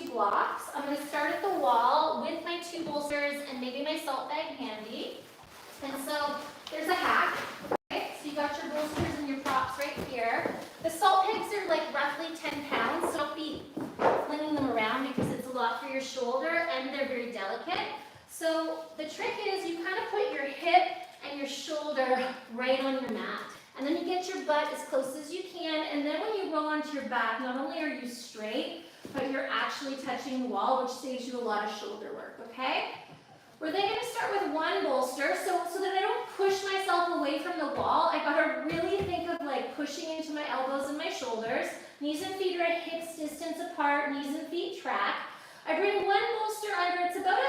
2 blocks. I'm going to start at the wall with my 2 bolsters and maybe my salt bag handy. And so there's a hack, okay? So you got your bolsters and your props right here. The salt pegs are like roughly 10 pounds, so don't be flinging them around because it's a lot for your shoulder and they're very delicate. So the trick is you kind of put your hip and your shoulder right on your mat. And then you get your butt as close as you can, and then when you roll onto your back, not only are you straight, but you're actually touching the wall, which saves you a lot of shoulder work, okay? We're then going to start with 1 bolster, so that I don't push myself away from the wall. I gotta really think of like pushing into my elbows and my shoulders. Knees and feet are at hips distance apart, knees and feet track. I bring 1 bolster under, it's about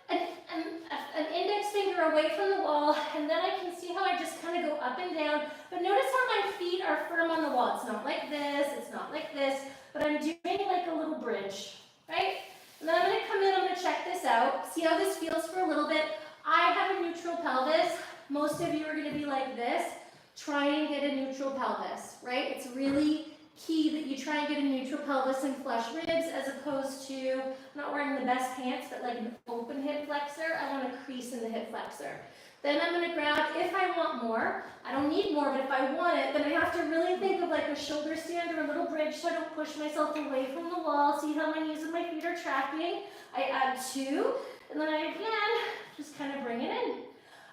an index finger away from the wall, and then I can see how I just kind of go up and down. But notice how my feet are firm on the wall. It's not like this, it's not like this, but I'm doing like a little bridge, right? And then I'm going to come in, I'm going to check this out, see how this feels for a little bit. I have a neutral pelvis. Most of you are going to be like this. Try and get a neutral pelvis, right? It's really key that you try and get a neutral pelvis and flush ribs as opposed to, I'm not wearing the best pants, but like an open hip flexor. I want a crease in the hip flexor. Then I'm going to grab, if I want more, I don't need more, but if I want it, then I have to really think of like a shoulder stand or a little bridge so I don't push myself away from the wall. See how my knees and my feet are tracking? I add 2, and then I again just kind of bring it in.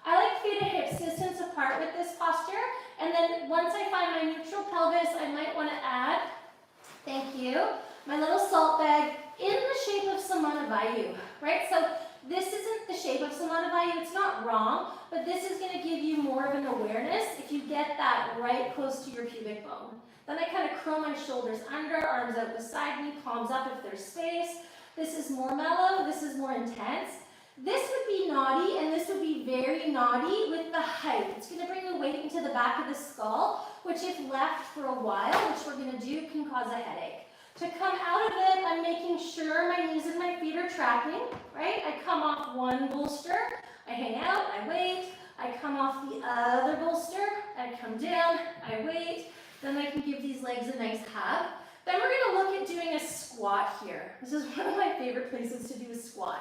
I like feet at hips distance apart with this posture, and then once I find my neutral pelvis, I might want to add, thank you, my little salt bag in the shape of Samanavayu, right? So this isn't the shape of Samanavayu, it's not wrong, but this is going to give you more of an awareness if you get that right close to your pubic bone. Then I kind of curl my shoulders under, arms out beside me, palms up if there's space. This is more mellow, this is more intense. This would be naughty, and this would be very naughty with the height. It's going to bring the weight into the back of the skull, which if left for a while, which we're going to do, can cause a headache. To come out of it, I'm making sure my knees and my feet are tracking, right? I come off 1 bolster, I hang out, I wait. I come off the other bolster, I come down, I wait. Then I can give these legs a nice hug. Then we're going to look at doing a squat here. This is one of my favorite places to do a squat.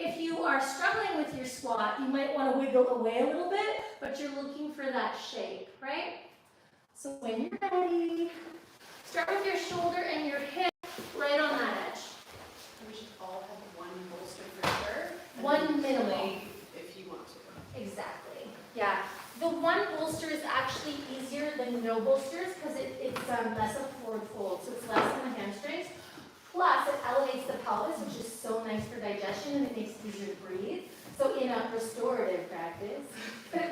If you are struggling with your squat, you might want to wiggle away a little bit, but you're looking for that shape, right? So when you're ready, start with your shoulder and your hip right on that edge. We should all have 1 bolster for sure. 1 minimum. If you want to. Exactly. Yeah. The 1 bolster is actually easier than no bolsters because it's less of forward fold, so it's less on the hamstrings. Plus, it elevates the pelvis, which is so nice for digestion, and it makes it easier to breathe. So in a restorative practice,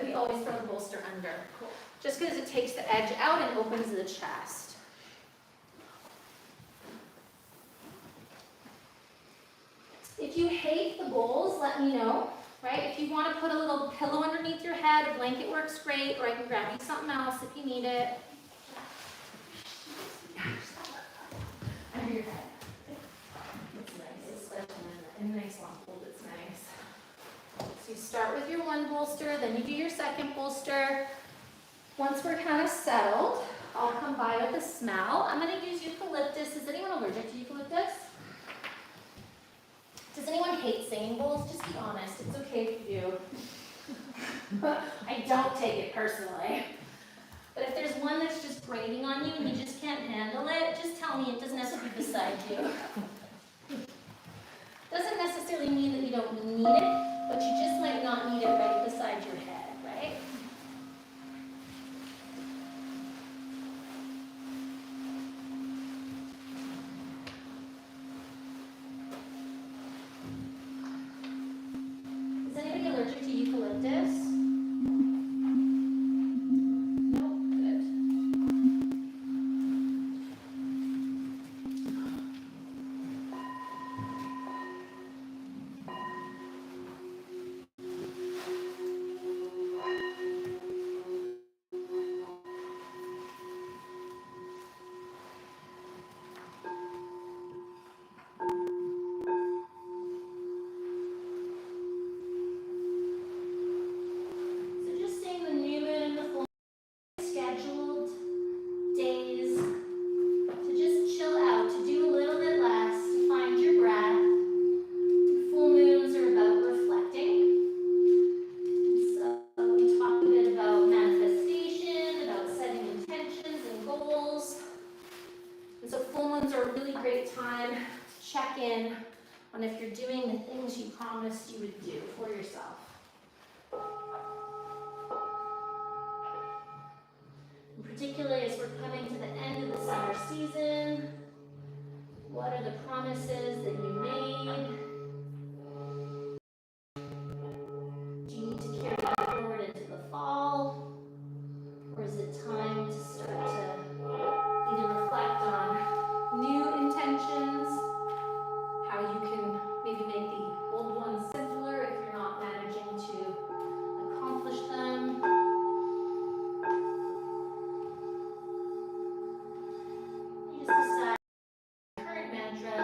we always throw the bolster under. Cool. Just because it takes the edge out and opens the chest. If you hate the bowls, let me know, right? If you want to put a little pillow underneath your head, a blanket works great, or I can grab you something else if you need it. Under your head. And nice long hold, it's nice. So you start with your 1 bolster, then you do your 2nd bolster. Once we're kind of settled, I'll come by with a smell. I'm going to use eucalyptus. Is anyone allergic to eucalyptus? Does anyone hate singing bowls? Just be honest. It's okay if you do. I don't take it personally. But if there's one that's just grating on you and you just can't handle it, just tell me. It doesn't have to be beside you. Doesn't necessarily mean that you don't need it, but you just might not need it right beside your head, right? Is anybody allergic to eucalyptus? check in on if you're doing the things you promised you would do for yourself. And particularly as we're coming to the end of the summer season, what are the promises that you made? Do you need to carry that forward into the fall? Or is it time to start to either reflect on new intentions, how you can maybe make the old ones simpler if you're not managing to accomplish them? You just decide the current mantra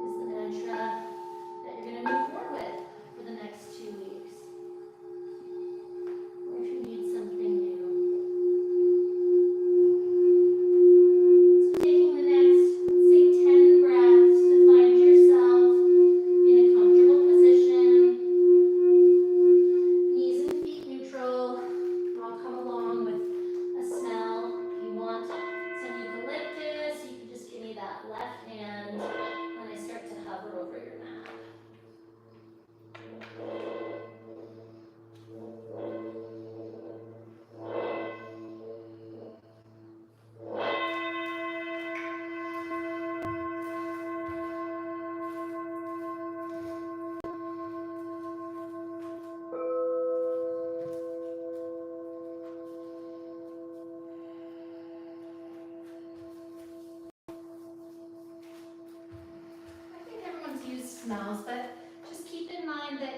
is the mantra that you're going to move forward with for the next 2 weeks. Or if you need something new. So taking the next, let's say, 10 breaths to find yourself in a comfortable position. Knees and feet neutral. I'll come along with a smell. If you want some eucalyptus, you can just give me that left hand when I start to hover over your mat. I think everyone's used smells, but just keep in mind that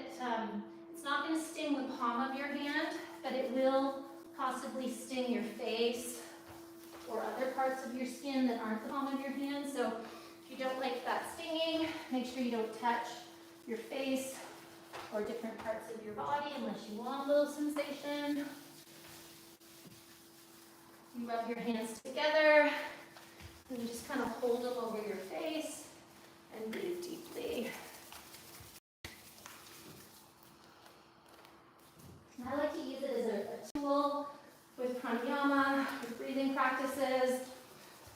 it's not going to sting the palm of your hand, but it will possibly sting your face or other parts of your skin that aren't the palm of your hand. So if you don't like that stinging, make sure you don't touch your face or different parts of your body unless you want a little sensation. You rub your hands together and you just kind of hold them over your face and breathe deeply. And I like to use it as a tool with pranayama, with breathing practices,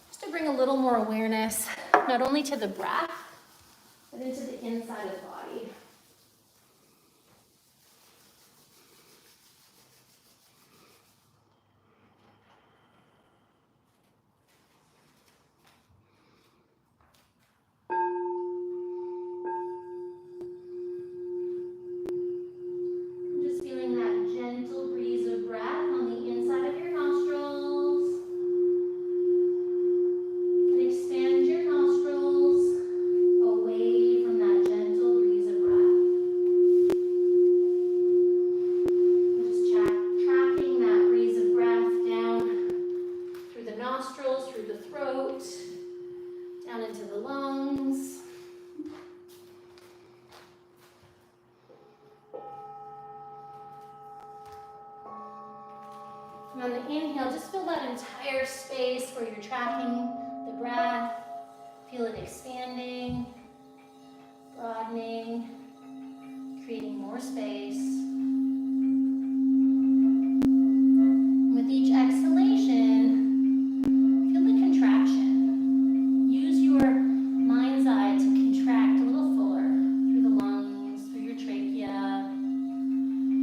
just to bring a little more awareness, not only to the breath, but into the inside of the body. Just feeling that gentle breeze of breath on the inside of your nostrils. And expand your nostrils away from that gentle breeze of breath. And just tracking that breeze of breath down through the nostrils, through the throat, down into the lungs. And on the inhale, just feel that entire space where you're tracking the breath. Feel it expanding, broadening, creating more space. And with each exhalation, feel the contraction. Use your mind's eye to contract a little fuller through the lungs, through your trachea.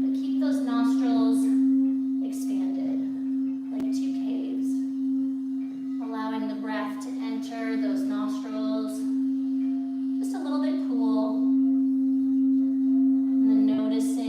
But keep those nostrils expanded, like 2 caves, allowing the breath to enter those nostrils just a little bit cool, and then noticing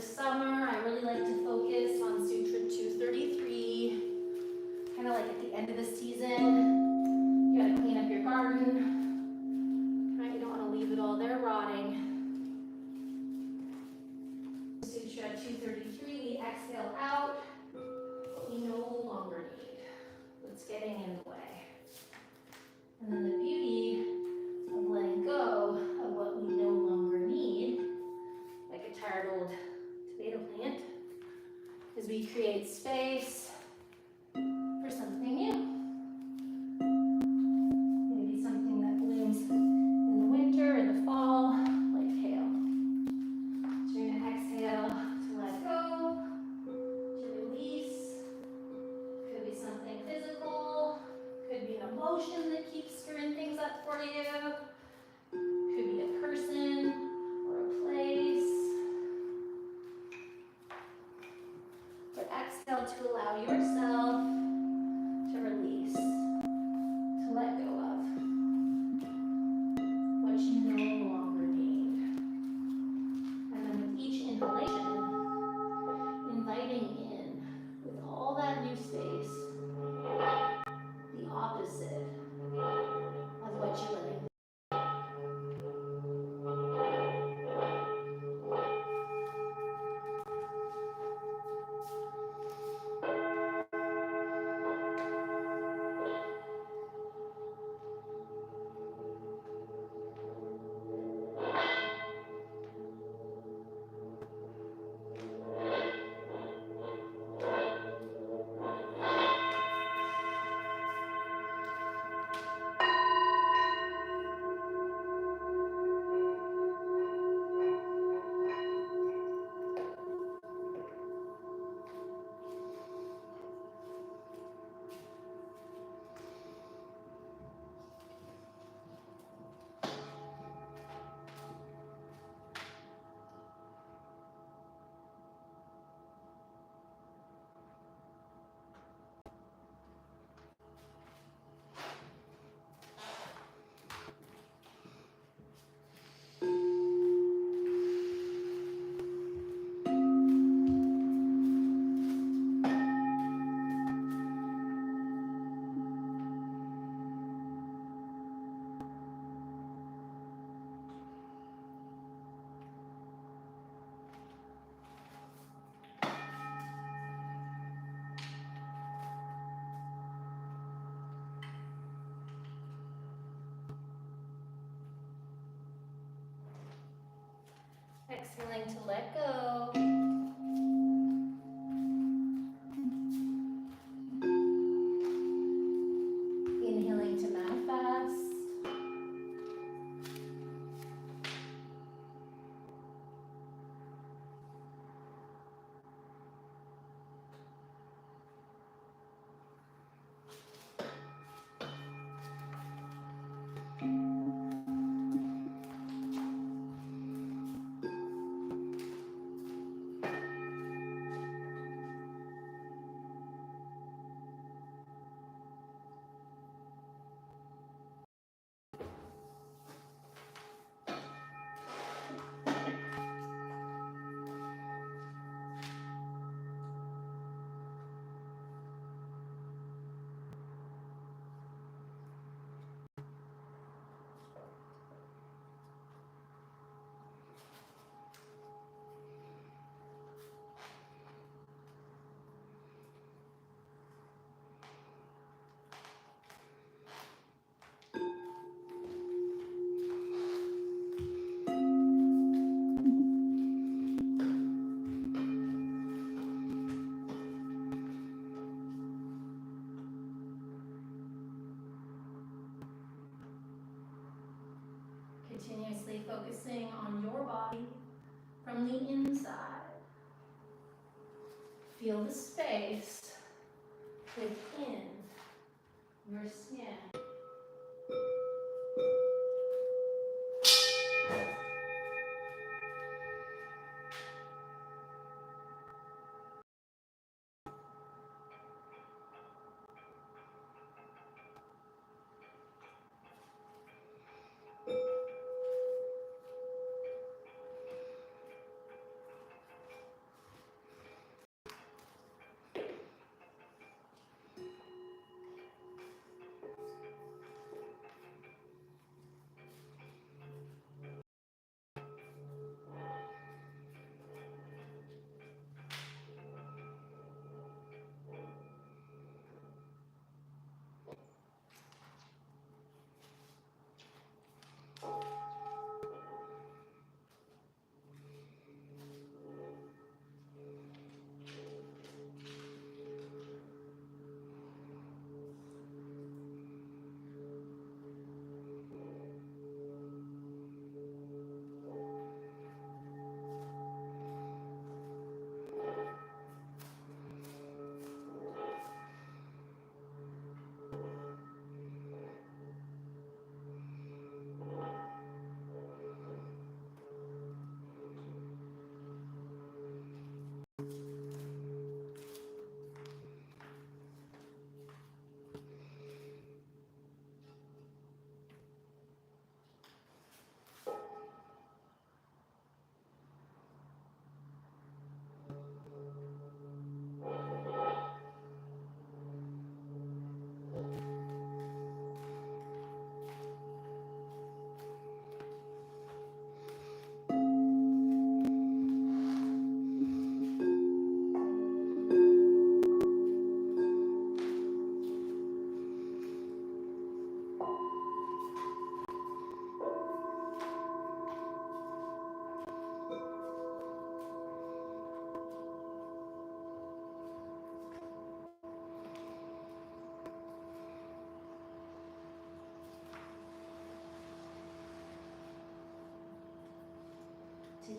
summer, I really like to focus on Sutra 233, kind of like at the end of the season. You gotta clean up your garden, right? You don't want to leave it all there rotting. Sutra 233, exhale out, what we no longer need, what's getting in the way. And then the beauty of letting go of what we no longer need, like a tired old tomato plant, is we create space for something new. Maybe something that blooms in the winter or the fall, like kale. So you're gonna exhale to let go, to release. Could be something physical, could be an emotion that keeps stirring things up for you. Could be a person or a place. But exhale to allow yourself to release, to let go of what you no longer need. And then with each inhalation, inviting in with all that new space, the opposite of what you're letting go. Exhaling to let go. Inhaling to manifest. Continuously focusing on your body from the inside. Feel the space within your skin.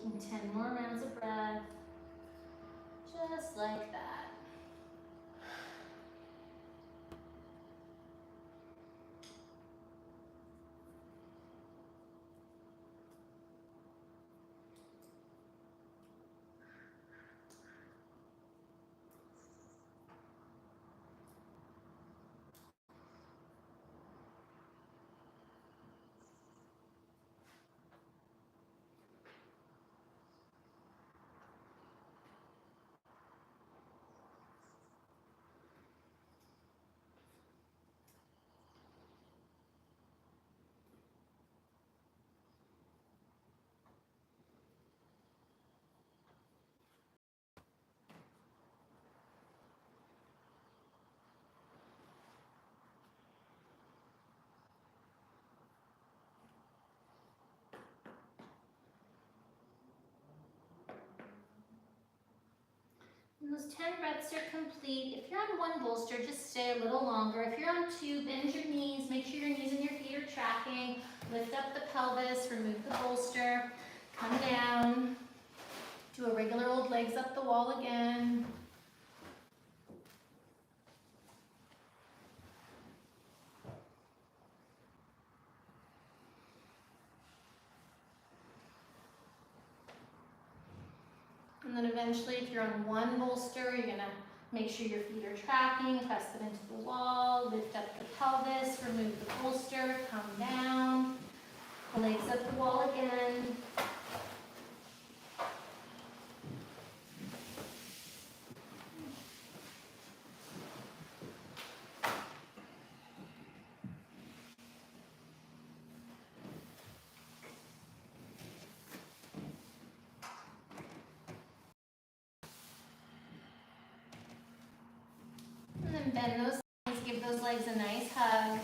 Taking 10 more rounds of breath, just like that. When those 10 breaths are complete, if you're on one bolster, just stay a little longer. If you're on two, bend your knees, make sure your knees and your feet are tracking. Lift up the pelvis, remove the bolster, come down. Do a regular old legs up the wall again. And then eventually, if you're on one bolster, you're gonna make sure your feet are tracking, press them into the wall, lift up the pelvis, remove the bolster, come down, legs up the wall again. And then bend those knees, give those legs a nice hug.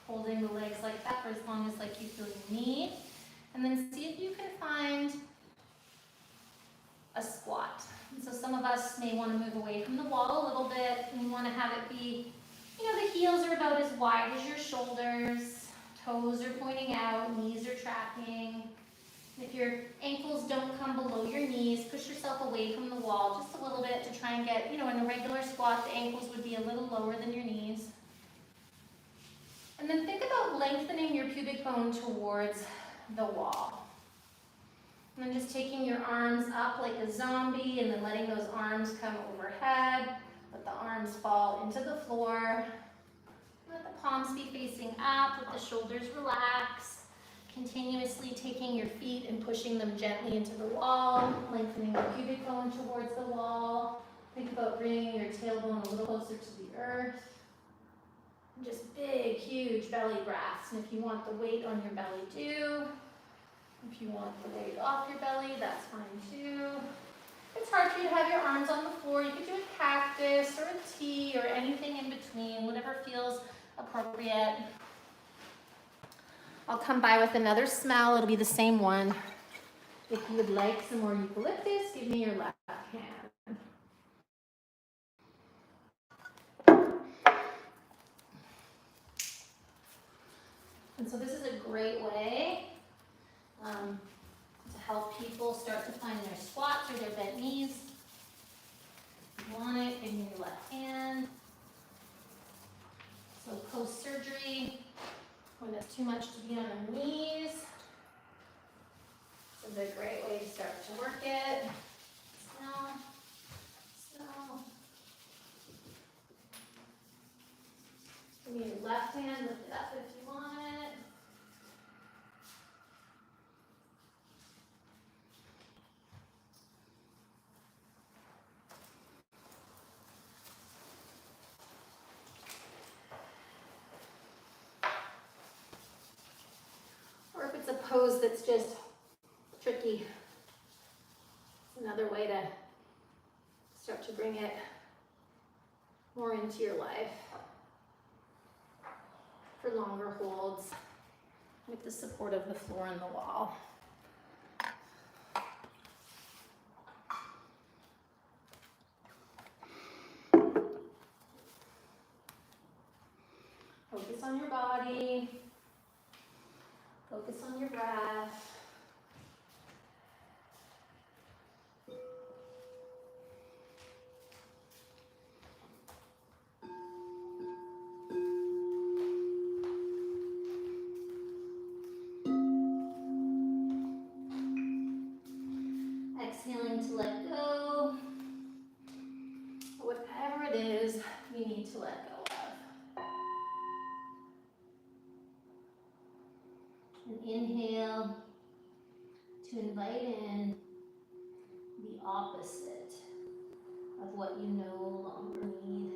Holding the legs like that for as long as you feel you need. And then see if you can find a squat. And so some of us may want to move away from the wall a little bit. And you want to have it be, the heels are about as wide as your shoulders. Toes are pointing out, knees are tracking. If your ankles don't come below your knees, push yourself away from the wall just a little bit to try and get, in a regular squat, the ankles would be a little lower than your knees. And then think about lengthening your pubic bone towards the wall. And then just taking your arms up like a zombie and then letting those arms come overhead. Let the arms fall into the floor. Let the palms be facing up, let the shoulders relax. Continuously taking your feet and pushing them gently into the wall, lengthening the pubic bone towards the wall. Think about bringing your tailbone a little closer to the earth. And just big, huge belly breaths. And if you want the weight on your belly, do. If you want the weight off your belly, that's fine too. If it's hard for you to have your arms on the floor, you could do a cactus or a T or anything in between, whatever feels appropriate. I'll come by with another smell. It'll be the same one. If you would like some more eucalyptus, give me your left hand. And so this is a great way to help people start to find their squats or their bent knees. If you want it, give me your left hand. So post-surgery, when it's too much to be on the knees, this is a great way to start to work it. Smell, smell. Give me your left hand, lift it up if you want it. Or if it's a pose that's just tricky, it's another way to start to bring it more into your life for longer holds with the support of the floor and the wall. Focus on your body. Focus on your breath. it is you need to let go of. And inhale to invite in the opposite of what you no longer need.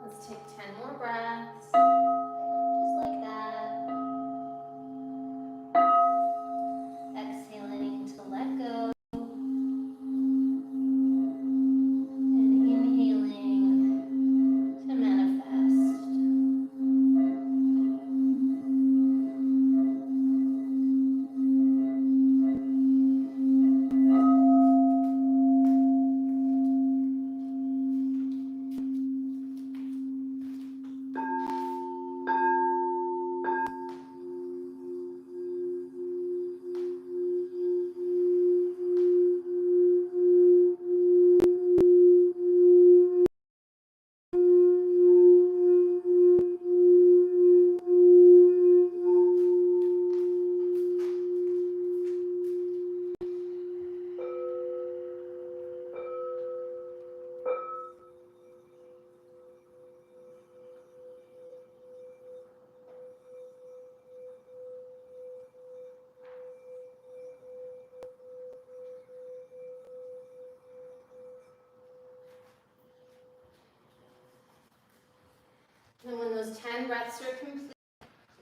Let's take 10 more breaths, just like that. Exhaling to let go. And inhaling to manifest. And when those 10 breaths are complete,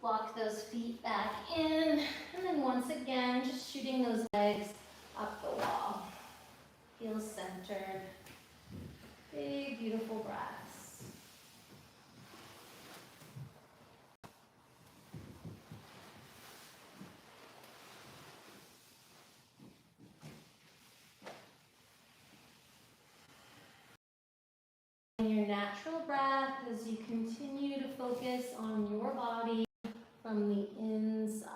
walk those feet back in. And then once again, just shooting those legs up the wall. Feel centered. Big, beautiful breaths. Your natural breath as you continue to focus on your body from the inside.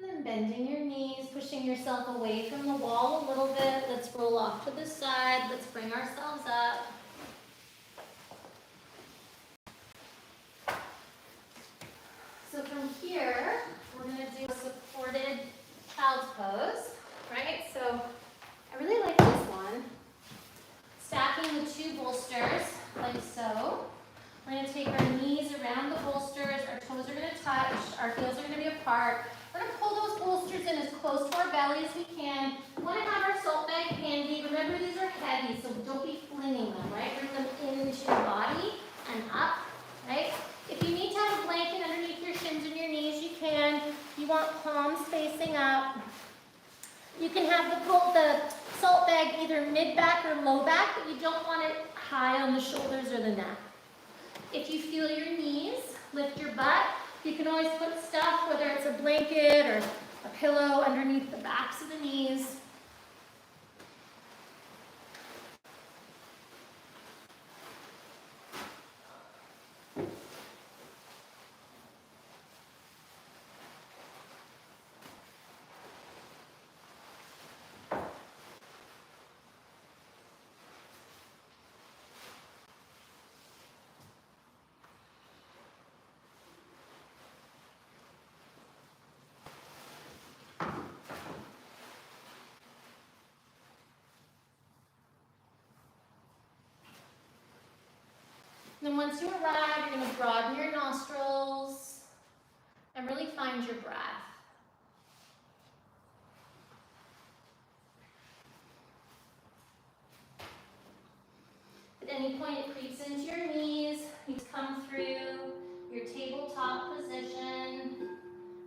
And then bending your knees, pushing yourself away from the wall a little bit. Let's roll off to the side. Let's bring ourselves up. So from here, we're going to do a supported child's pose, right? So I really like this one. Stacking the 2 bolsters like so. We're going to take our knees around the bolsters. Our toes are going to touch. Our heels are going to be apart. We're going to pull those bolsters in as close to our belly as we can. We want to have our salt bag handy. Remember, these are heavy, so don't be flinging them, right? Bring them into your body and up, right? If you need to have a blanket underneath your shins and your knees, you can. You want palms facing up. You can have the salt bag either mid-back or low-back, but you don't want it high on the shoulders or the neck. If you feel your knees, lift your butt. You can always put stuff, whether it's a blanket or a pillow, underneath the backs of the knees. Then once you arrive, you're going to broaden your nostrils and really find your breath. At any point it creeps into your knees, you come through your tabletop position,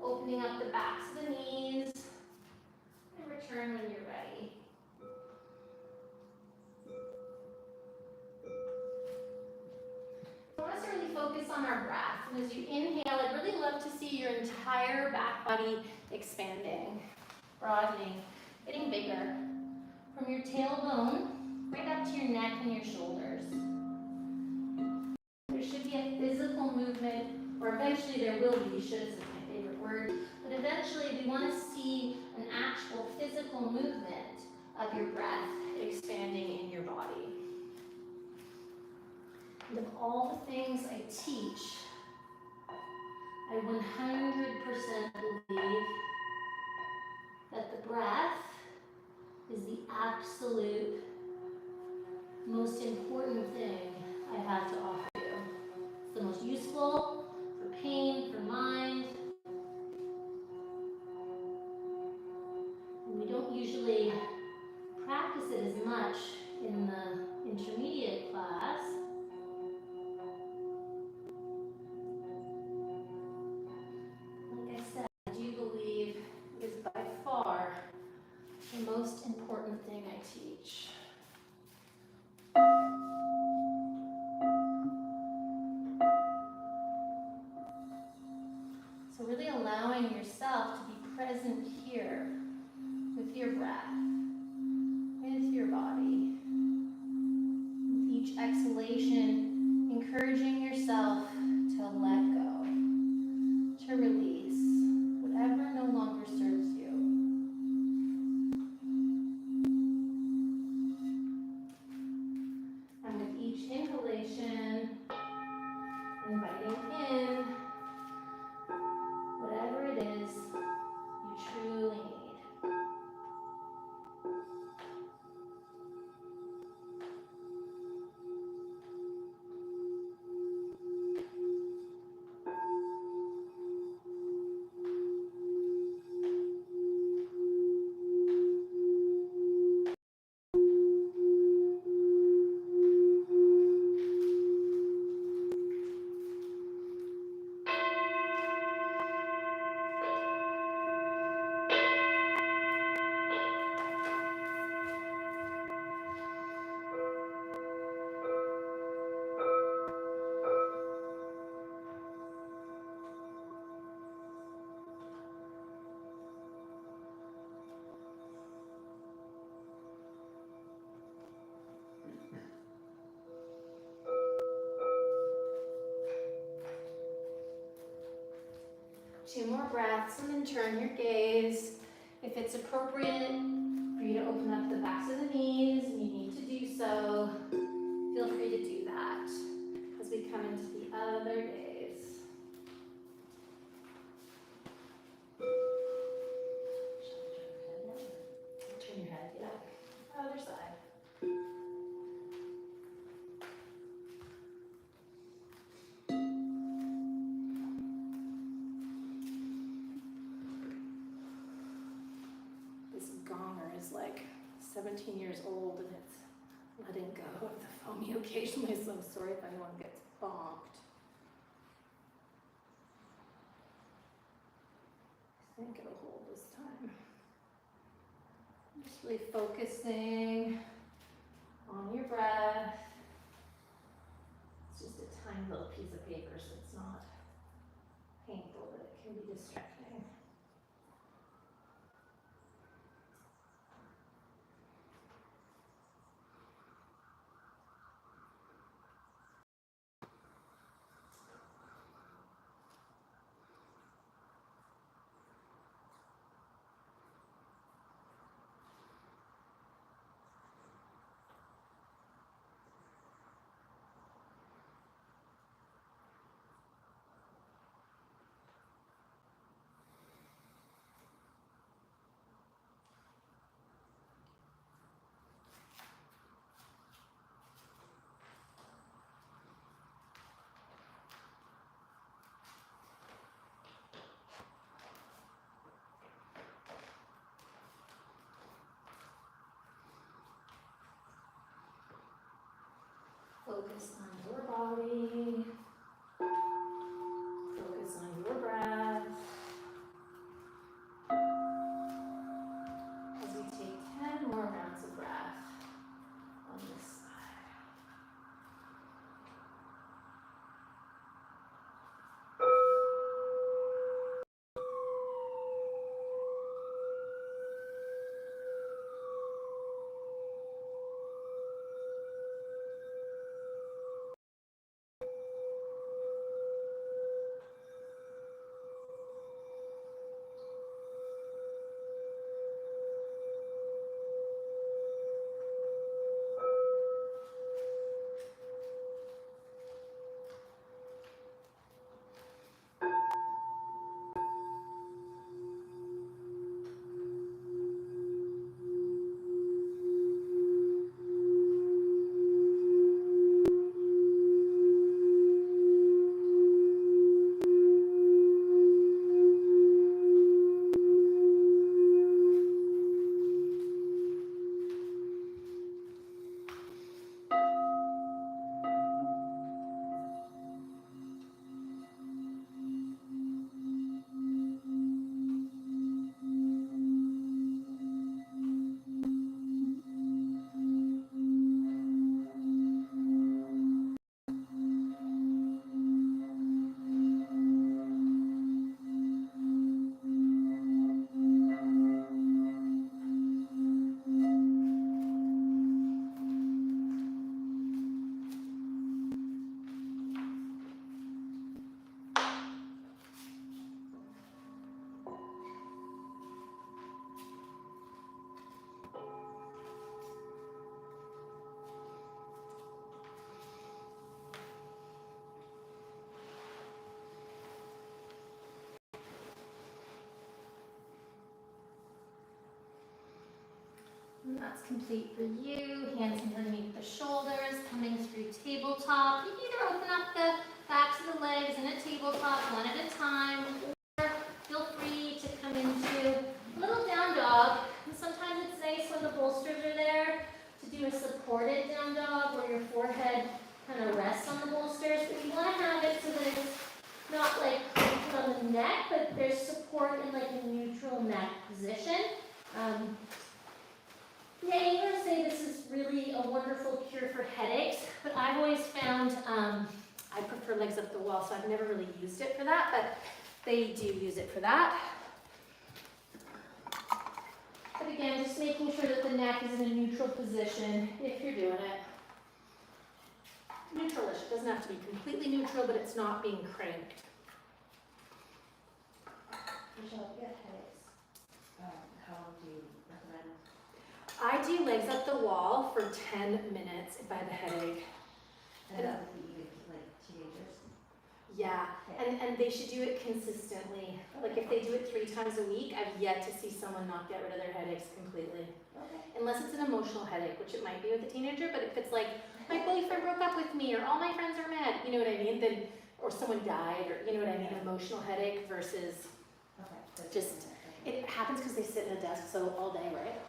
opening up the backs of the knees, and return when you're ready. I want us to really focus on our breath. And as you inhale, I'd really love to see your entire back body expanding, broadening, getting bigger. From your tailbone, right up to your neck and your shoulders. There should be a physical movement, or eventually there will be, should is my favorite word, but eventually we want to see an actual physical movement of your breath expanding in your body. And of all the things I teach, I 100% believe that the breath is the absolute most important thing I have to offer you. It's the most useful for pain, for mind. And we don't usually practice it as much in the intermediate class. Like I said, I do believe it is by far the most important thing I teach. So really allowing yourself to be present here with your breath, with your body. With each exhalation, encouraging yourself to let go, to release whatever no longer serves you. And with each inhalation, inviting in whatever it is you truly need. Two more breaths and then turn your gaze. If it's appropriate for you to open up the backs of the knees, and you need to do so, feel free to do that as we come into the other gaze. Turn your head, yeah. Other side. This gonger is like 17 years old and it's letting go of the foamy occasionally, so I'm sorry if anyone gets bonked. I think it'll hold this time. Just really focusing on your breath. It's just a tiny little piece of paper, so it's not painful, but it can be distracting. Focus on your body. Focus on your breath. As we take 10 more rounds of breath on this side. And that's complete for you. Hands underneath the shoulders, coming through tabletop. You can either open up the backs of the legs in a tabletop one at a time, or feel free to come into a little down dog. And sometimes it's nice when the bolsters are there to do a supported down dog where your forehead kind of rests on the bolsters. But you want to have it so that it's not like on the neck, but there's support in like a neutral neck position. Yeah, you're going to say this is really a wonderful cure for headaches, but I've always found I prefer legs up the wall, so I've never really used it for that, but they do use it for that. But again, just making sure that the neck is in a neutral position if you're doing it. Neutralish. It doesn't have to be completely neutral, but it's not being cranked. Michelle, you got headaches. How long do you recommend? I do legs up the wall for 10 minutes if I have a headache. And that's even like teenagers? Yeah, and they should do it consistently. Like if they do it 3 times a week, I've yet to see someone not get rid of their headaches completely. Okay. Unless it's an emotional headache, which it might be with a teenager, but if it's like, my boyfriend broke up with me, or all my friends are mad, you know what I mean? Then, or someone died, or you know what I mean? Emotional headache versus, Okay. Just- it happens because they sit in a desk so all day, right?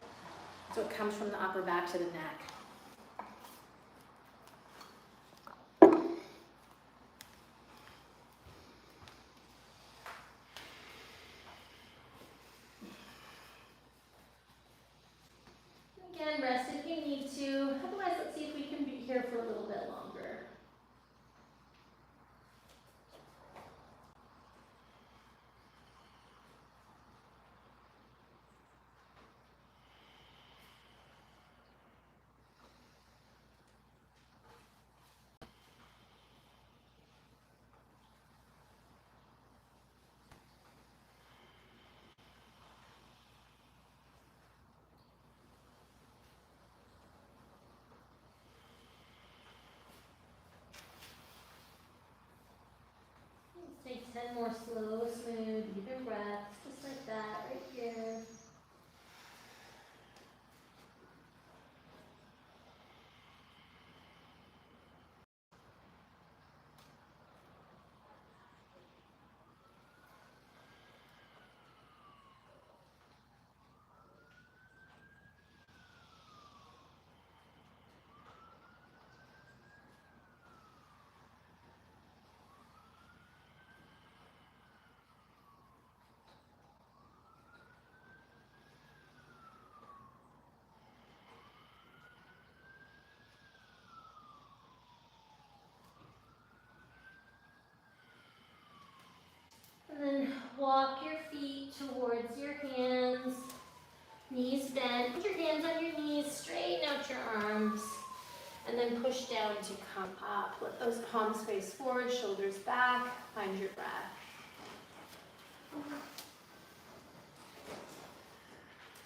So it comes from the upper back to the neck. Again, rest if you need to. Otherwise, let's see if we can be here for a little bit longer. Let's take 10 more slow, smooth, even breaths, just like that, right here. towards your hands. Knees bent. Put your hands on your knees, straighten out your arms, and then push down to come up. Let those palms face forward, shoulders back, find your breath.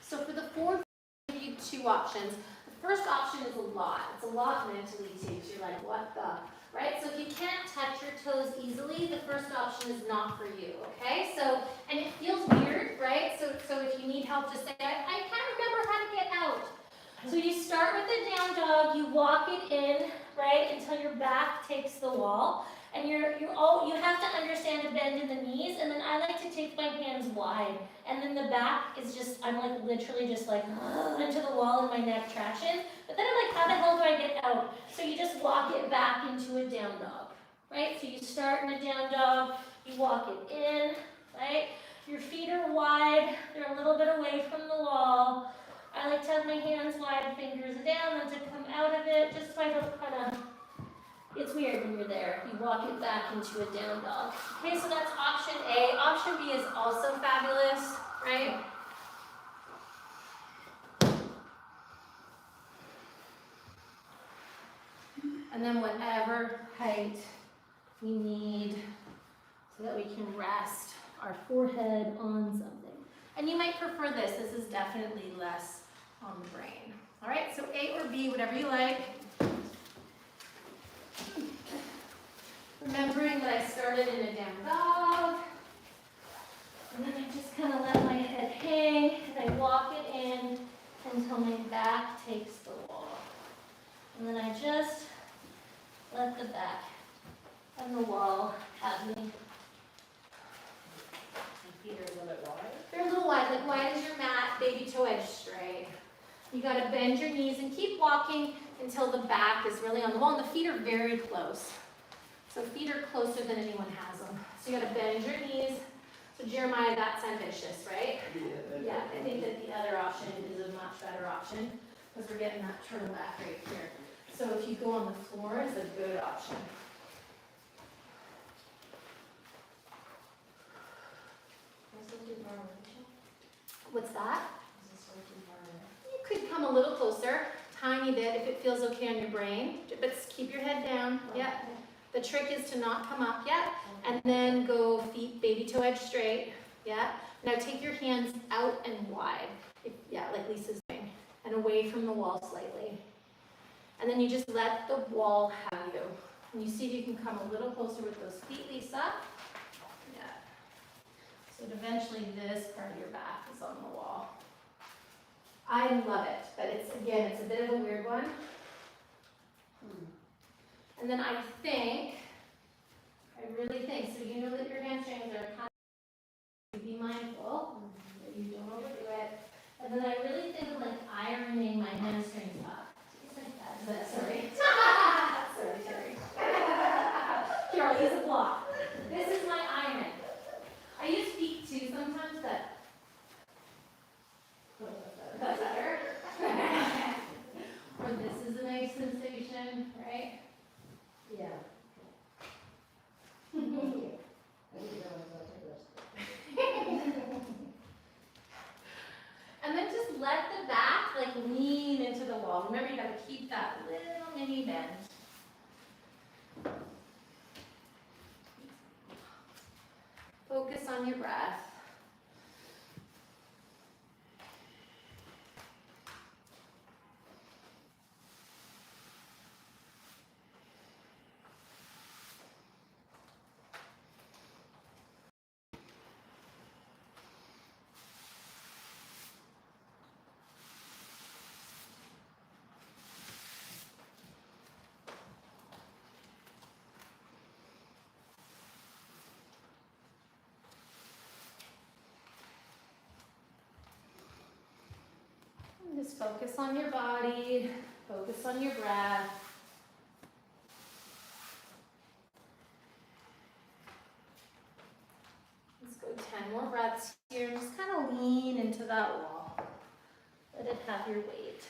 So for the fourth, I'll give you two options. The first option is a lot. It's a lot mentally too. So you're like, what the? Right? So if you can't touch your toes easily, the first option is not for you, okay? So, and it feels weird, right? So if you need help, just say, I can't remember how to get out. So you start with the down dog, you walk it in, right, until your back takes the wall. And you have to understand to bend in the knees, and then I like to take my hands wide. And then the back is just, I'm like literally just like into the wall and my neck traction. But then I'm like, how the hell do I get out? So you just walk it back into a down dog, right? So you start in a down dog, you walk it in, right? Your feet are wide, they're a little bit away from the wall. I like to have my hands wide, fingers down, and to come out of it, just so I don't kind of, it's weird when you're there. You walk it back into a down dog. Okay, so that's option A. Option B is also fabulous, right? And then whatever height we need so that we can rest our forehead on something. And you might prefer this. This is definitely less on the brain. All right, so A or B, whatever you like. Remembering that I started in a down dog. And then I just kind of let my head hang and I walk it in until my back takes the wall. And then I just let the back and the wall have me. Feet are a little bit wide. They're a little wide, like wide as your mat, baby toe edge straight. You gotta bend your knees and keep walking until the back is really on the wall, and the feet are very close. So feet are closer than anyone has them. So you gotta bend your knees. So Jeremiah, that's ambitious, right? Yeah, I think that the other option is a much better option because we're getting that turtleback right here. So if you go on the floor, it's a good option. What's that? You could come a little closer, tiny bit if it feels okay on your brain, but keep your head down. Yeah. The trick is to not come up yet, and then go feet baby toe edge straight. Yeah. Now take your hands out and wide. Yeah, like Lisa's doing, and away from the wall slightly. And then you just let the wall have you. And you see if you can come a little closer with those feet, Lisa. Yeah. So that eventually this part of your back is on the wall. I love it, but it's a bit of a weird one. And then I really think, so you know that your hamstrings are kind of, be mindful that you don't overdo it. And then I really think of like ironing my hamstrings up. Is that, sorry. sorry. Here, I'll use a block. This is my iron. I use feet too sometimes, but that's better. Or this is a nice sensation, right? Yeah. And then just let the back like lean into the wall. Remember, you gotta keep that little mini bend. Focus on your breath. Just focus on your body, focus on your breath. Let's go 10 more breaths here. Just kind of lean into that wall. Let it have your weight.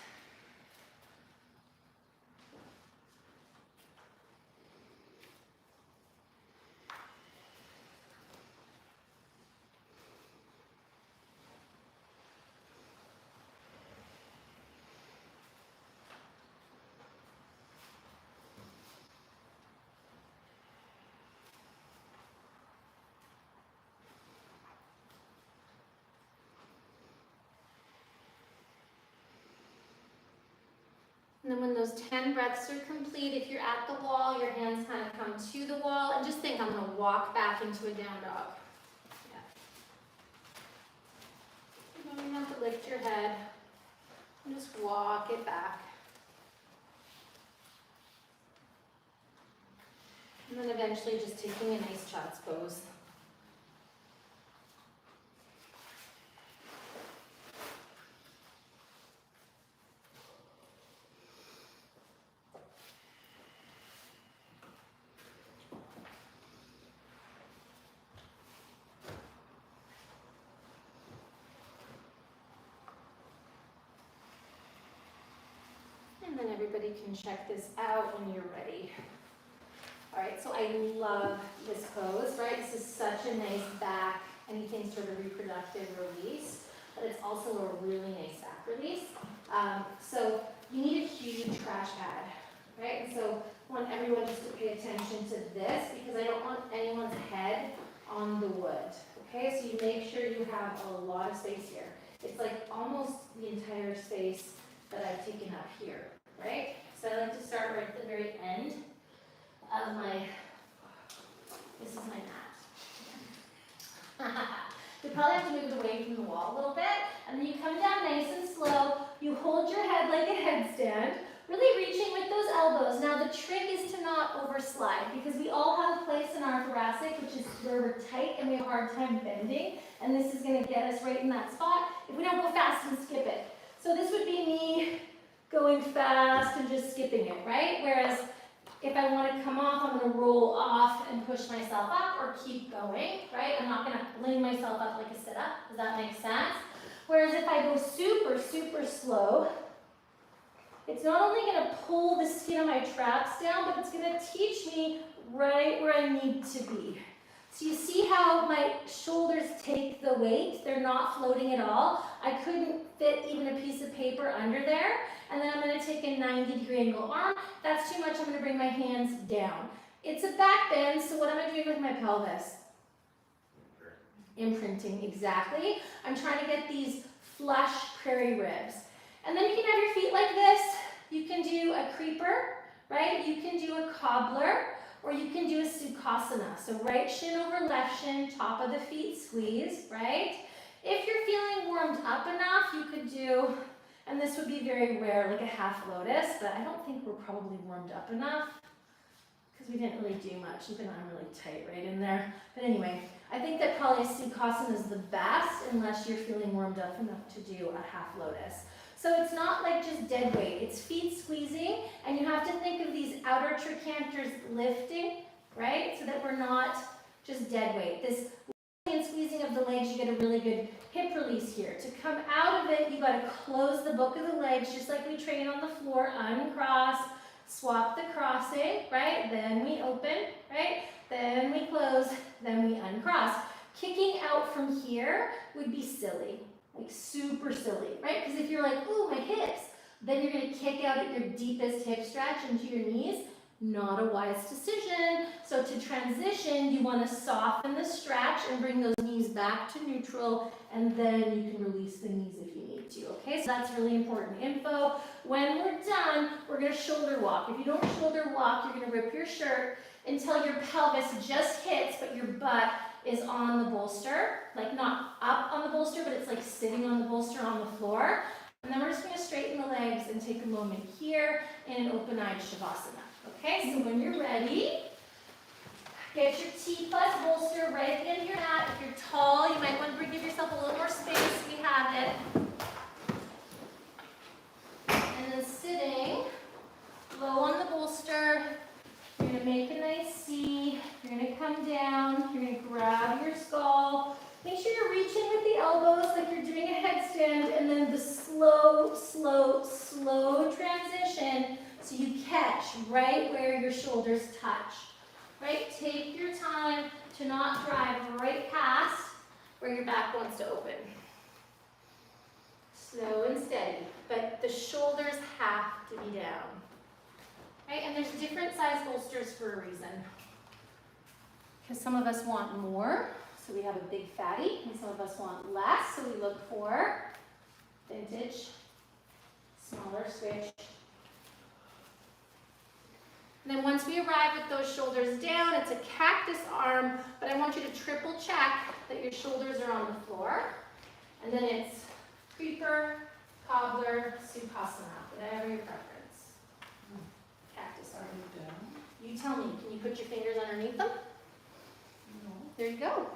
And then when those 10 breaths are complete, if you're at the wall, your hands kind of come to the wall, and just think, I'm gonna walk back into a down dog. Yeah. You don't even have to lift your head. And just walk it back. And then eventually just taking a nice child's pose. And then everybody can check this out when you're ready. All right, so I love this pose, right? This is such a nice back, anything sort of reproductive release, but it's also a really nice back release. So you need a huge trash pad, right? And so I want everyone just to pay attention to this because I don't want anyone's head on the wood, okay? So you make sure you have a lot of space here. It's like almost the entire space that I've taken up here, right? So I like to start right at the very end of my, this is my mat. You probably have to move it away from the wall a little bit, and then you come down nice and slow. You hold your head like a headstand, really reaching with those elbows. Now the trick is to not overslide, because we all have a place in our thoracic, which is where we're tight and we have a hard time bending, and this is gonna get us right in that spot if we don't go fast and skip it. So this would be me going fast and just skipping it, right? Whereas if I want to come off, I'm going to roll off and push myself up or keep going, right? I'm not going to fling myself up like a sit-up. Does that make sense? Whereas if I go super, super slow, it's not only going to pull the skin of my traps down, but it's going to teach me right where I need to be. So you see how my shoulders take the weight? They're not floating at all. I couldn't fit even a piece of paper under there. And then I'm going to take a 90-degree angle arm. That's too much. I'm going to bring my hands down. It's a back bend, so what am I doing with my pelvis? Imprinting, exactly. I'm trying to get these flush prairie ribs. And then you can have your feet like this. You can do a creeper, right? You can do a cobbler, or you can do a Sukhasana. So right shin over left shin, top of the feet squeeze, right? If you're feeling warmed up enough, you could do, and this would be very rare, like a half lotus, but I don't think we're probably warmed up enough because we didn't really do much. Even I'm really tight right in there. But anyway, I think that probably Sukhasana is the best unless you're feeling warmed up enough to do a half lotus. So it's not like just dead weight, it's feet squeezing, and you have to think of these outer trochanter's lifting, right? So that we're not just dead weight. This and squeezing of the legs, you get a really good hip release here. To come out of it, you got to close the book of the legs, just like we train on the floor, uncross, swap the crossing, right? Then we open, right? Then we close, then we uncross. Kicking out from here would be silly. Like super silly, right? Because if you're like, ooh, my hips, then you're going to kick out at your deepest hip stretch into your knees. Not a wise decision. So to transition, you want to soften the stretch and bring those knees back to neutral, and then you can release the knees if you need to, okay? So that's really important info. When we're done, we're going to shoulder walk. If you don't shoulder walk, you're going to rip your shirt until your pelvis just hits, but your butt is on the bolster, like not up on the bolster, but it's like sitting on the bolster on the floor. And then we're just going to straighten the legs and take a moment here in an open-eyed Shavasana. Okay, so when you're ready, get your T plus bolster right at the end of your mat. If you're tall, you might want to give yourself a little more space. We have it. And then sitting low on the bolster, you're going to make a nice C. You're going to come down. You're going to grab your skull. Make sure you're reaching with the elbows like you're doing a headstand, and then the slow, slow, slow transition so you catch right where your shoulders touch. Right? Take your time to not drive right past where your back wants to open. Slow and steady, but the shoulders have to be down. Right? And there's different size bolsters for a reason. Because some of us want more, so we have a big fatty, and some of us want less, so we look for vintage, smaller switch, And then once we arrive with those shoulders down, it's a cactus arm, but I want you to triple check that your shoulders are on the floor. And then it's creeper, cobbler, sukhasana, whatever your preference. Cactus arm. You tell me, can you put your fingers underneath them? No, There you go.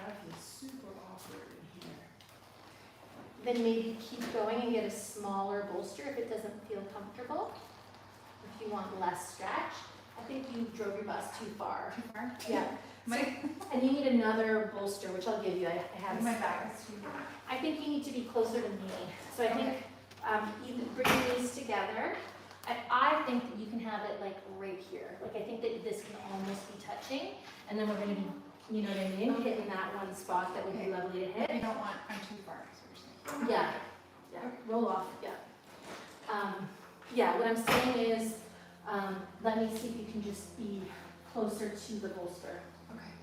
that is super awkward in here. Then maybe keep going and get a smaller bolster if it doesn't feel comfortable. If you want less stretch. I think you drove your bus too far. Too far? Yeah. My, And you need another bolster, which I'll give you. I have my a back is too far. I think you need to be closer to me. So I think you can bring these together. I think that you can have it like right here. Like I think that this can almost be touching. And then we're going to be, you know what I mean, hitting that one spot that would be lovely to hit. You don't want, I'm too far, is what you're saying. Yeah, yeah, roll off, yeah. Yeah, what I'm saying is, let me see if you can just be closer to the bolster. Okay.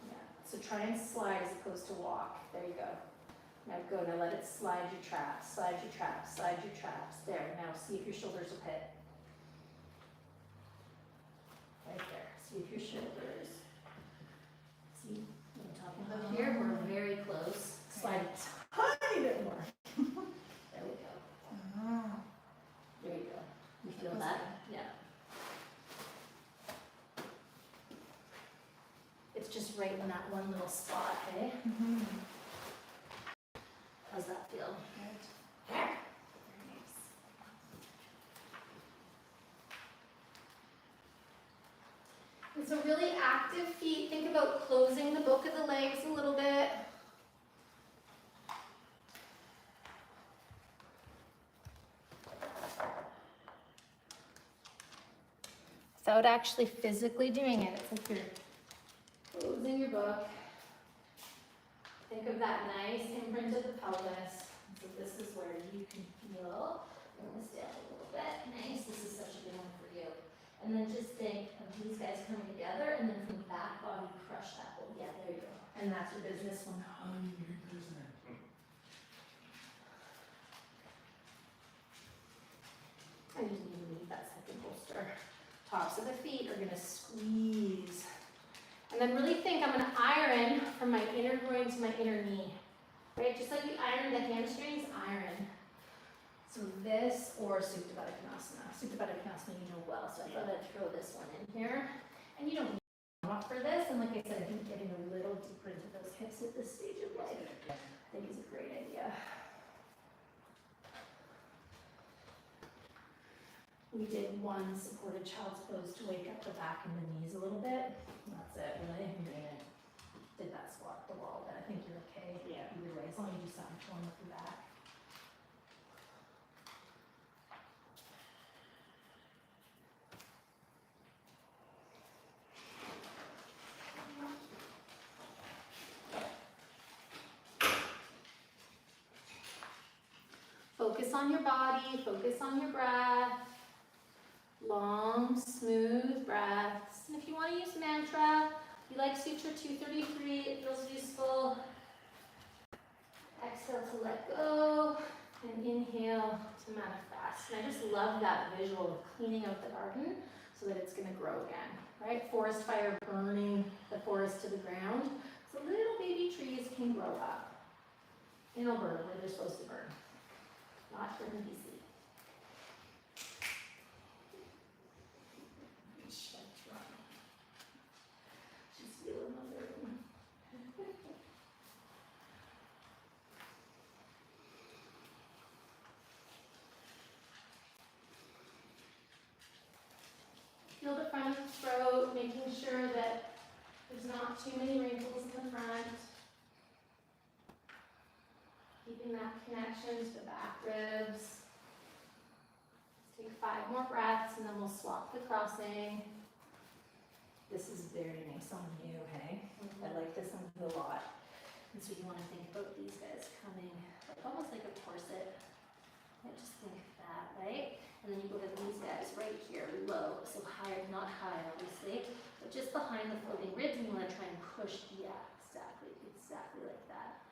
Yeah, so try and slide as opposed to walk. There you go. Now go, now let it slide your traps, slide your traps, slide your traps. There, now see if your shoulders will hit. Right there, see if your shoulders. See what I'm talking about here? We're very close. Slide it a tiny bit more. There we go. Oh. There you go. You feel Feels that? Yeah. It's just right in that one little spot, hey? Mm-hmm. How's that feel? Good. Very nice. And so really active feet, think about closing the book of the legs a little bit. Without actually physically doing it, it's like you're closing your book. Think of that nice imprint of the pelvis. So this is where you can feel, bring this down a little bit. Nice, this is such a good one for you. And then just think of these guys coming together and then from back body crush that whole, yeah, there you go. And that's your business one. I just need to leave that second bolster. Tops of the feet are gonna squeeze. And then really think I'm gonna iron from my inner groin to my inner knee. Right, just like you iron the hamstrings, iron. So this or Supta Baddha Konasana. Supta Baddha Konasana you know well, so I thought I'd throw this one in here. And you don't need to warm up for this, and like I said, I think getting a little deeper into those hips at this stage of life, I think is a great idea. We did one supported child's pose to wake up the back and the knees a little bit. That's it, really. You're gonna did that squat the wall, but I think you're okay. Yeah. Either way, as long as you do something to warm up your back. Focus on your body, focus on your breath. Long, smooth breaths. And if you want to use mantra, you like Sutra 233, it feels useful. Exhale to let go, and inhale to manifest. And I just love that visual of cleaning out the garden so that it's going to grow again, right? Forest fire burning the forest to the ground. So little baby trees can grow up in Alberta where they're supposed to burn, not here in BC. She's feeling the room. Feel the front of the throat, making sure that there's not too many wrinkles in the front. Keeping that connection to the back ribs. Let's take 5 more breaths and then we'll swap the crossing. This is very nice on you, hey? I like this on you a lot. And so you want to think about these guys coming like almost like a corset. I just think that, right? And then you go to these guys right here, low, so higher, not high obviously, but just behind the floating ribs, and you want to try and push, yeah, exactly like that.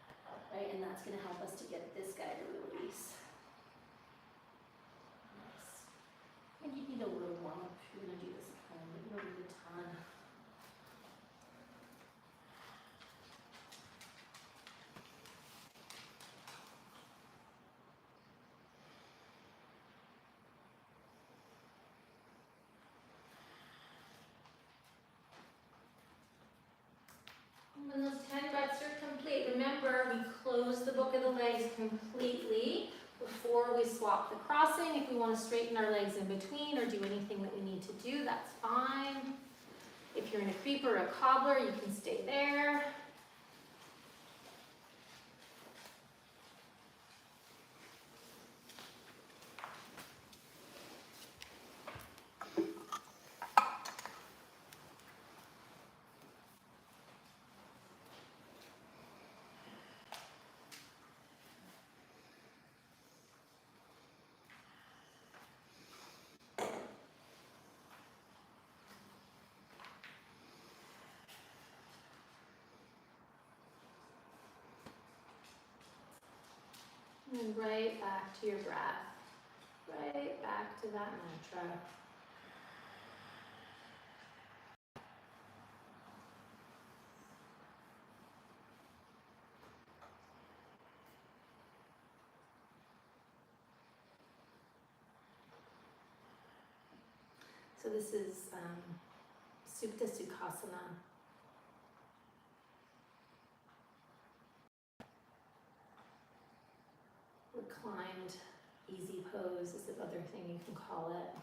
right? And that's gonna help us to get this guy to release. Nice. And you need a little warm up if you're gonna do this at home, but you don't need a ton. When those 10 breaths are complete, remember we close the book of the legs completely before we swap the crossing. If we want to straighten our legs in between or do anything that we need to do, that's fine. If you're in a creeper or a cobbler, you can stay there. And right back to your breath. Right back to that mantra. So this is Supta Sukhasana. Reclined easy pose is another thing you can call it.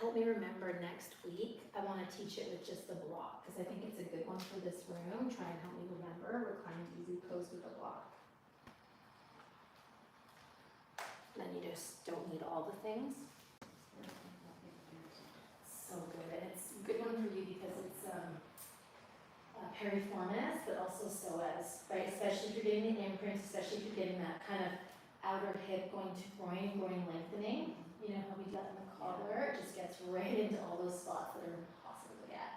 Help me remember next week, I want to teach it with just the block, because I think it's a good one for this room. Try and help me remember, reclined easy pose with the block. Then you just don't need all the things. So good, and it's a good one for you because it's piriformis, but also psoas, right? Especially if you're getting the imprint, especially if you're getting that kind of outer hip going to groin lengthening. You know how we do that in the cobbler? It just gets right into all those spots that are impossible to get.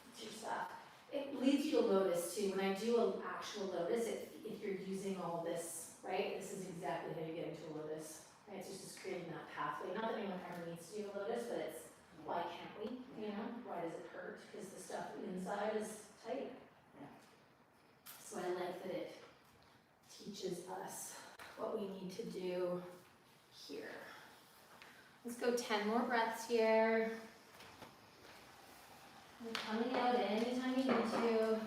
It's your stuff. It leads you to lotus too. When I do an actual lotus, if you're using all this, right, this is exactly how you get into a lotus. Right? It's just creating that pathway. Not that anyone ever needs to do a lotus, but it's why can't we? You know, why does it hurt? Because the stuff inside is tight. So I like that it teaches us what we need to do here. Let's go 10 more breaths here. And coming out anytime you need to.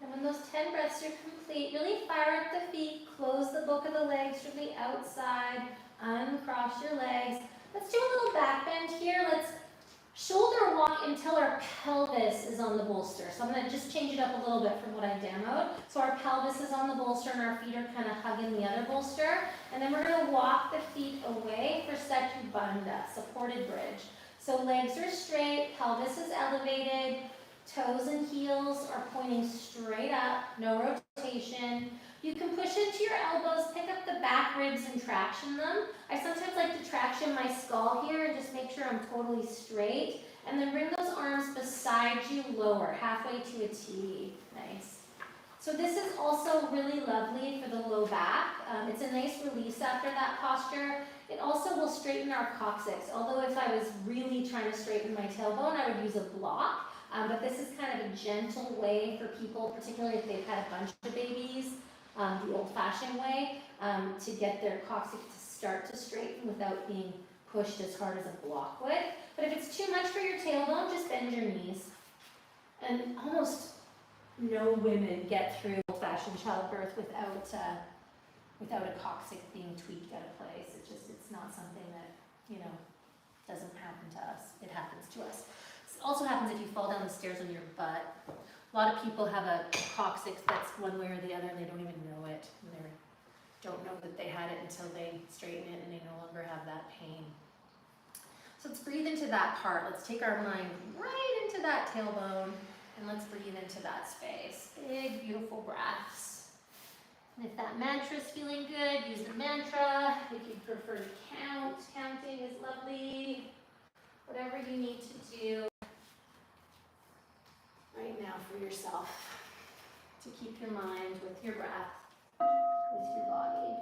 And when those 10 breaths are complete, really fire up the feet, close the book of the legs from the outside, uncross your legs. Let's do a little back bend here. Let's Shoulder walk until our pelvis is on the bolster. So I'm gonna just change it up a little bit from what I demoed. So our pelvis is on the bolster and our feet are kind of hugging the other bolster. And then we're gonna walk the feet away for Setu Bandha, supported bridge. So legs are straight, pelvis is elevated, toes and heels are pointing straight up, no rotation. You can push into your elbows, pick up the back ribs and traction them. I sometimes like to traction my skull here and just make sure I'm totally straight. And then bring those arms beside you lower, halfway to a T. Nice. So this is also really lovely for the low back. It's a nice release after that posture. It also will straighten our coccyx. Although if I was really trying to straighten my tailbone, I would use a block. But this is kind of a gentle way for people, particularly if they've had a bunch of babies, the old-fashioned way, to get their coccyx to start to straighten without being pushed as hard as a block would. But if it's too much for your tailbone, just bend your knees. And almost no women get through old-fashioned childbirth without a coccyx being tweaked out of place. It's not something that, doesn't happen to us. It happens to us. It also happens if you fall down the stairs on your butt. A lot of people have a coccyx that's one way or the other and they don't even know it. And they don't know that they had it until they straighten it and they no longer have that pain. So let's breathe into that part. Let's take our mind right into that tailbone and let's breathe into that space. Big, beautiful breaths. And if that mantra is feeling good, use the mantra. If you prefer to count, counting is lovely. Whatever you need to do right now for yourself to keep your mind with your breath, with your body.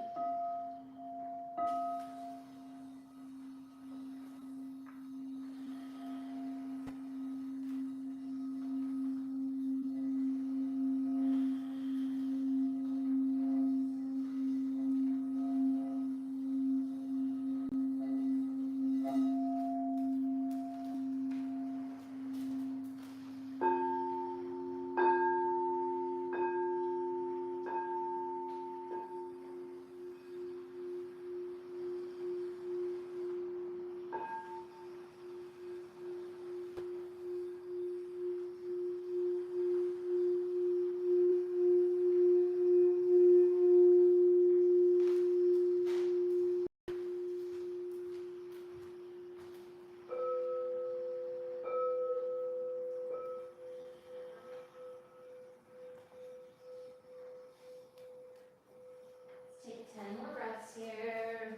Take 10 more breaths here.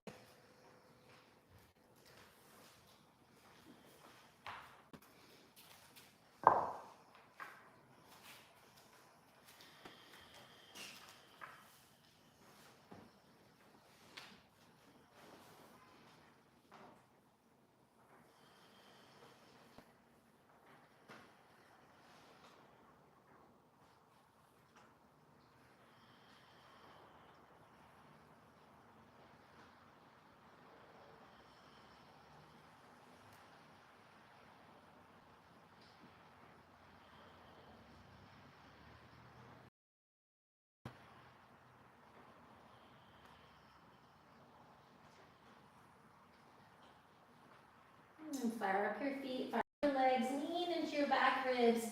And fire up your feet, fire up your legs, lean into your back ribs,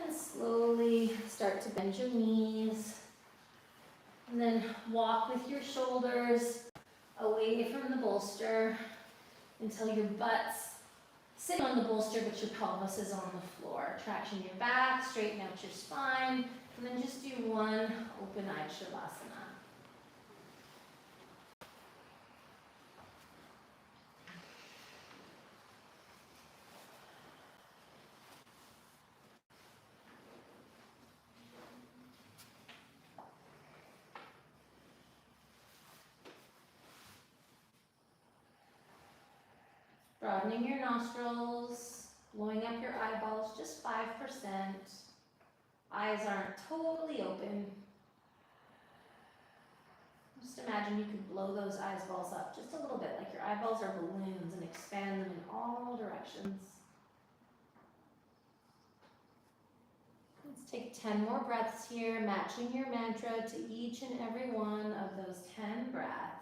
and slowly start to bend your knees. And then walk with your shoulders away from the bolster until your butt's sitting on the bolster, but your pelvis is on the floor. Traction your back, straighten out your spine, and then just do one open-eyed Shavasana. Broadening your nostrils, blowing up your eyeballs, just 5%. Eyes aren't totally open. Just imagine you could blow those eyeballs up just a little bit, like your eyeballs are balloons, and expand them in all directions. Let's take 10 more breaths here, matching your mantra to each and every one of those 10 breaths.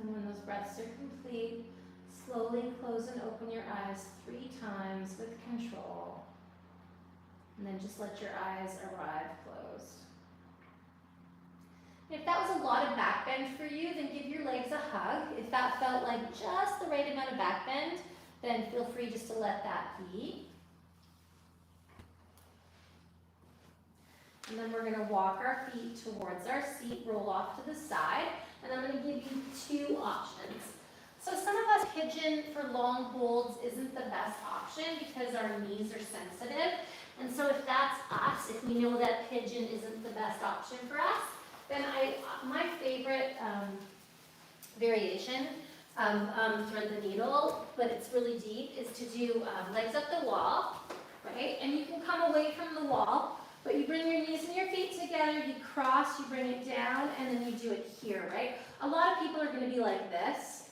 And when those breaths are complete, slowly close and open your eyes 3 times with control. And then just let your eyes arrive closed. If that was a lot of back bend for you, then give your legs a hug. If that felt like just the right amount of back bend, then feel free just to let that be. And then we're going to walk our feet towards our seat, roll off to the side, and I'm going to give you 2 options. So some of us, pigeon for long holds isn't the best option because our knees are sensitive. And so if that's us, if we know that pigeon isn't the best option for us, then my favorite variation of thread the needle, but it's really deep, is to do legs up the wall, right? And you can come away from the wall, but you bring your knees and your feet together, you cross, you bring it down, and then you do it here, right? A lot of people are going to be like this,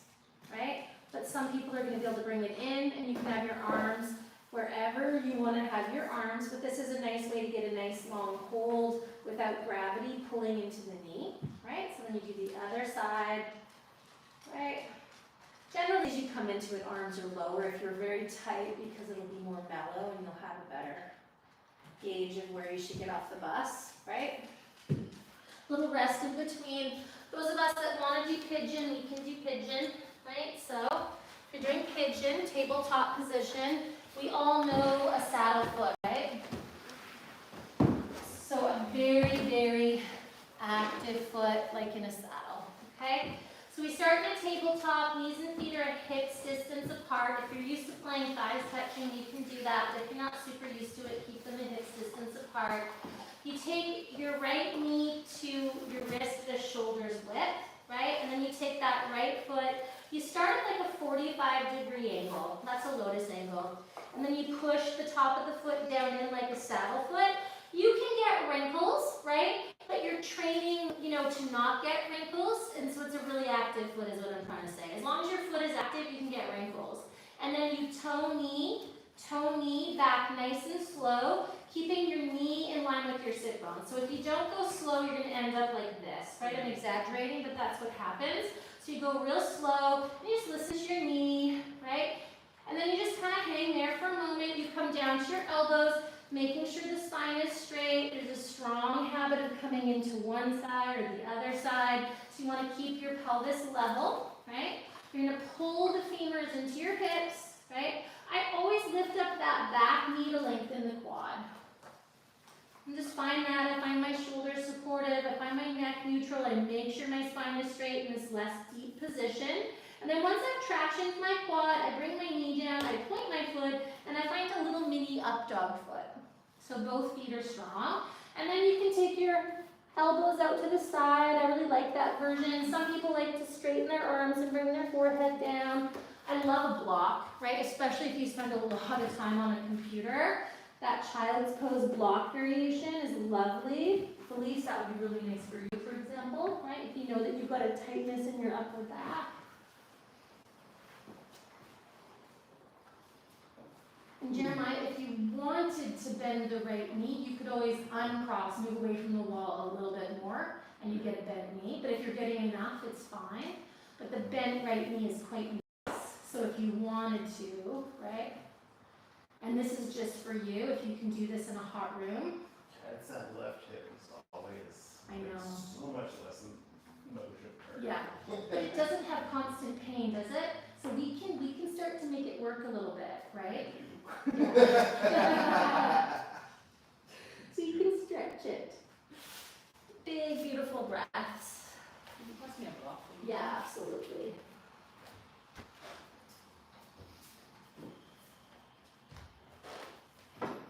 right? But some people are going to be able to bring it in, and you can have your arms wherever you want to have your arms, but this is a nice way to get a nice long hold without gravity pulling into the knee, right? So then you do the other side, right? Generally, as you come into it, arms are lower if you're very tight because it'll be more mellow and you'll have a better gauge of where you should get off the bus, right? Little rest in between. Those of us that want to do pigeon, we can do pigeon, right? So if you're doing pigeon, tabletop position, we all know a saddle foot, right? So a very, very active foot like in a saddle, okay? So we start in a tabletop, knees and feet are at hips distance apart. If you're used to playing thighs touching, you can do that, but if you're not super used to it, keep them at hips distance apart. You take your right knee to your wrist at a shoulder's width, right? And then you take that right foot, you start at like a 45-degree angle. That's a lotus angle. And then you push the top of the foot down in like a saddle foot. You can get wrinkles, right? But you're training, to not get wrinkles. And so it's a really active foot is what I'm trying to say. As long as your foot is active, you can get wrinkles. And then you toe knee back nice and slow, keeping your knee in line with your sit bone. So if you don't go slow, you're going to end up like this, right? I'm exaggerating, but that's what happens. So you go real slow, and you just listen to your knee, right? And then you just kind of hang there for a moment. You come down to your elbows, making sure the spine is straight. There's a strong habit of coming into one side or the other side. So you want to keep your pelvis level, right? You're going to pull the femurs into your hips, right? I always lift up that back knee to lengthen the quad. And just find that. I find my shoulders supportive. I find my neck neutral. I make sure my spine is straight in this less deep position. And then once I've traction to my quad, I bring my knee down, I point my foot, and I find a little mini up dog foot. So both feet are strong. And then you can take your elbows out to the side. I really like that version. Some people like to straighten their arms and bring their forehead down. I love a block, right? Especially if you spend a lot of time on a computer. That child's pose block variation is lovely. Felice, that would be really nice for you, for example, right? If you know that you've got a tightness in your upper back. And Jeremiah, if you wanted to bend the right knee, you could always uncross, move away from the wall a little bit more, and you get a bent knee. But if you're getting enough, it's fine. But the bent right knee is quite nice. So if you wanted to, right? And this is just for you, if you can do this in a hot room. It's that left hip is always I know. so much less motion. Yeah, but it doesn't have constant pain, does it? So we can start to make it work a little bit, right? Yeah. So you can stretch it. Big, beautiful breaths. You must be a block. Yeah, absolutely.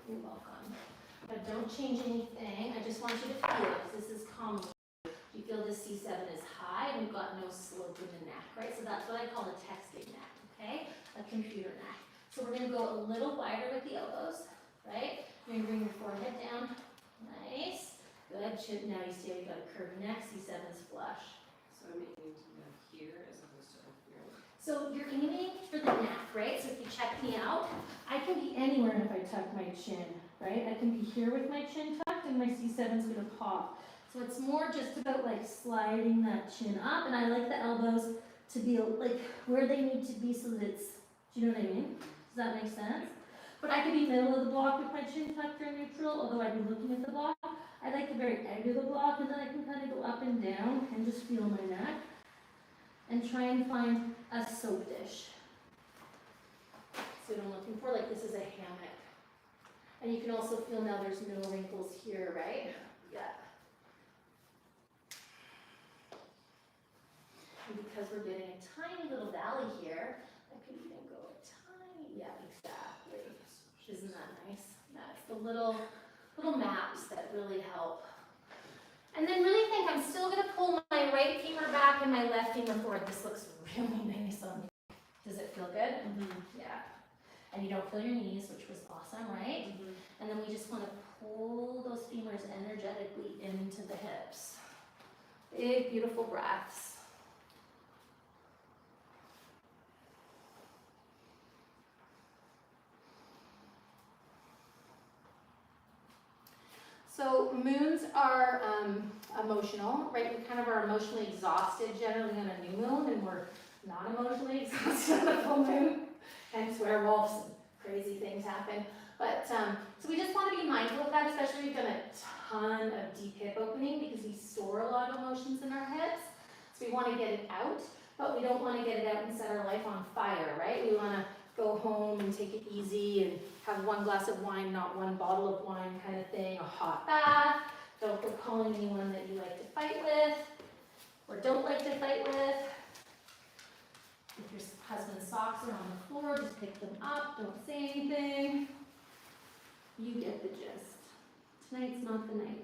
You're welcome. But don't change anything. I just want you to feel it. This is calming. You feel this C7 is high and you've got no slope in the neck, right? So that's what I call a texting neck, okay? A computer neck. So we're going to go a little wider with the elbows, right? You're going to bring your forehead down. Nice. Good. Now you see you've got a curved neck. C7's flush. So I'm aiming to go here as opposed to here. So you're aiming for the neck, right? So if you check me out, I can be anywhere if I tuck my chin, right? I can be here with my chin tucked and my C7's going to pop. So it's more just about like sliding that chin up, and I like the elbows to be like where they need to be so that it's, do you know what I mean? Does that make sense? But I could be middle of the block with my chin tucked or neutral, although I'd be looking at the block. I like the very edge of the block, and then I can kind of go up and down and just feel my neck and try and find a soap dish. So what I'm looking for, like this is a hammock. And you can also feel now there's no wrinkles here, right? Yeah. And because we're getting a tiny little valley here, I could even go a tiny, yeah, exactly. Isn't that nice? Yeah, it's the little maps that really help. And then really think I'm still gonna pull my right femur back and my left femur forward. This looks really nice on me. Does it feel good? Yeah. And you don't feel your knees, which was awesome, right? And then we just wanna pull those femurs energetically into the hips. Big, beautiful breaths. So moons are emotional, right? We kind of are emotionally exhausted generally on a new moon, and we're not emotionally exhausted on a full moon. Hence werewolves and crazy things happen. But so we just want to be mindful of that, especially we've done a ton of deep hip opening because we store a lot of emotions in our hips. So we want to get it out, but we don't want to get it out and set our life on fire, right? We want to go home and take it easy and have one glass of wine, not one bottle of wine kind of thing, a hot bath. Don't go calling anyone that you like to fight with or don't like to fight with. If your husband's socks are on the floor, just pick them up, don't say anything. You get the gist. Tonight's not the night.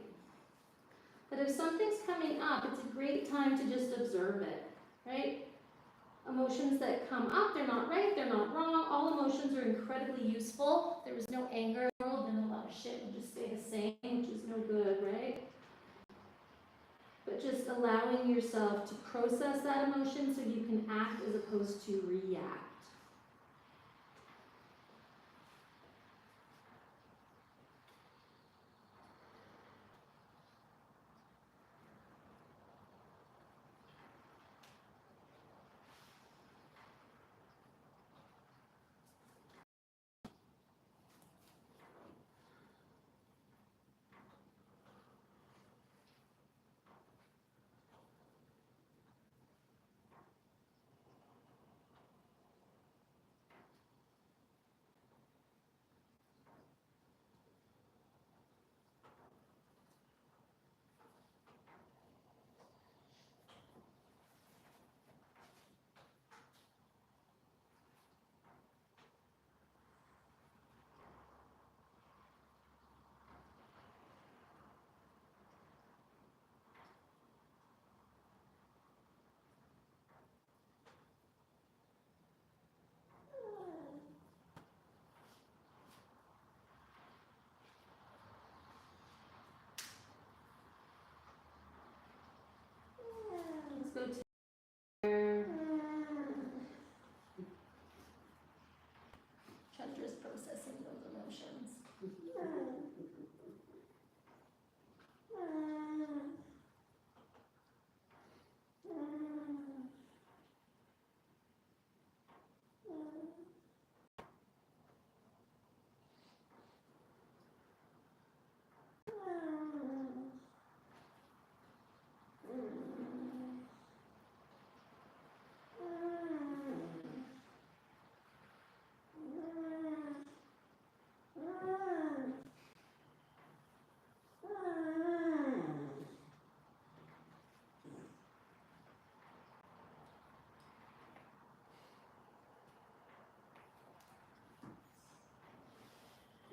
But if something's coming up, it's a great time to just observe it, right? Emotions that come up, they're not right, they're not wrong. All emotions are incredibly useful. There was no anger in the world, then a lot of shit would just stay the same, which is no good, right? But just allowing yourself to process that emotion so you can act as opposed to react. Let's go to Chandra's processing those emotions.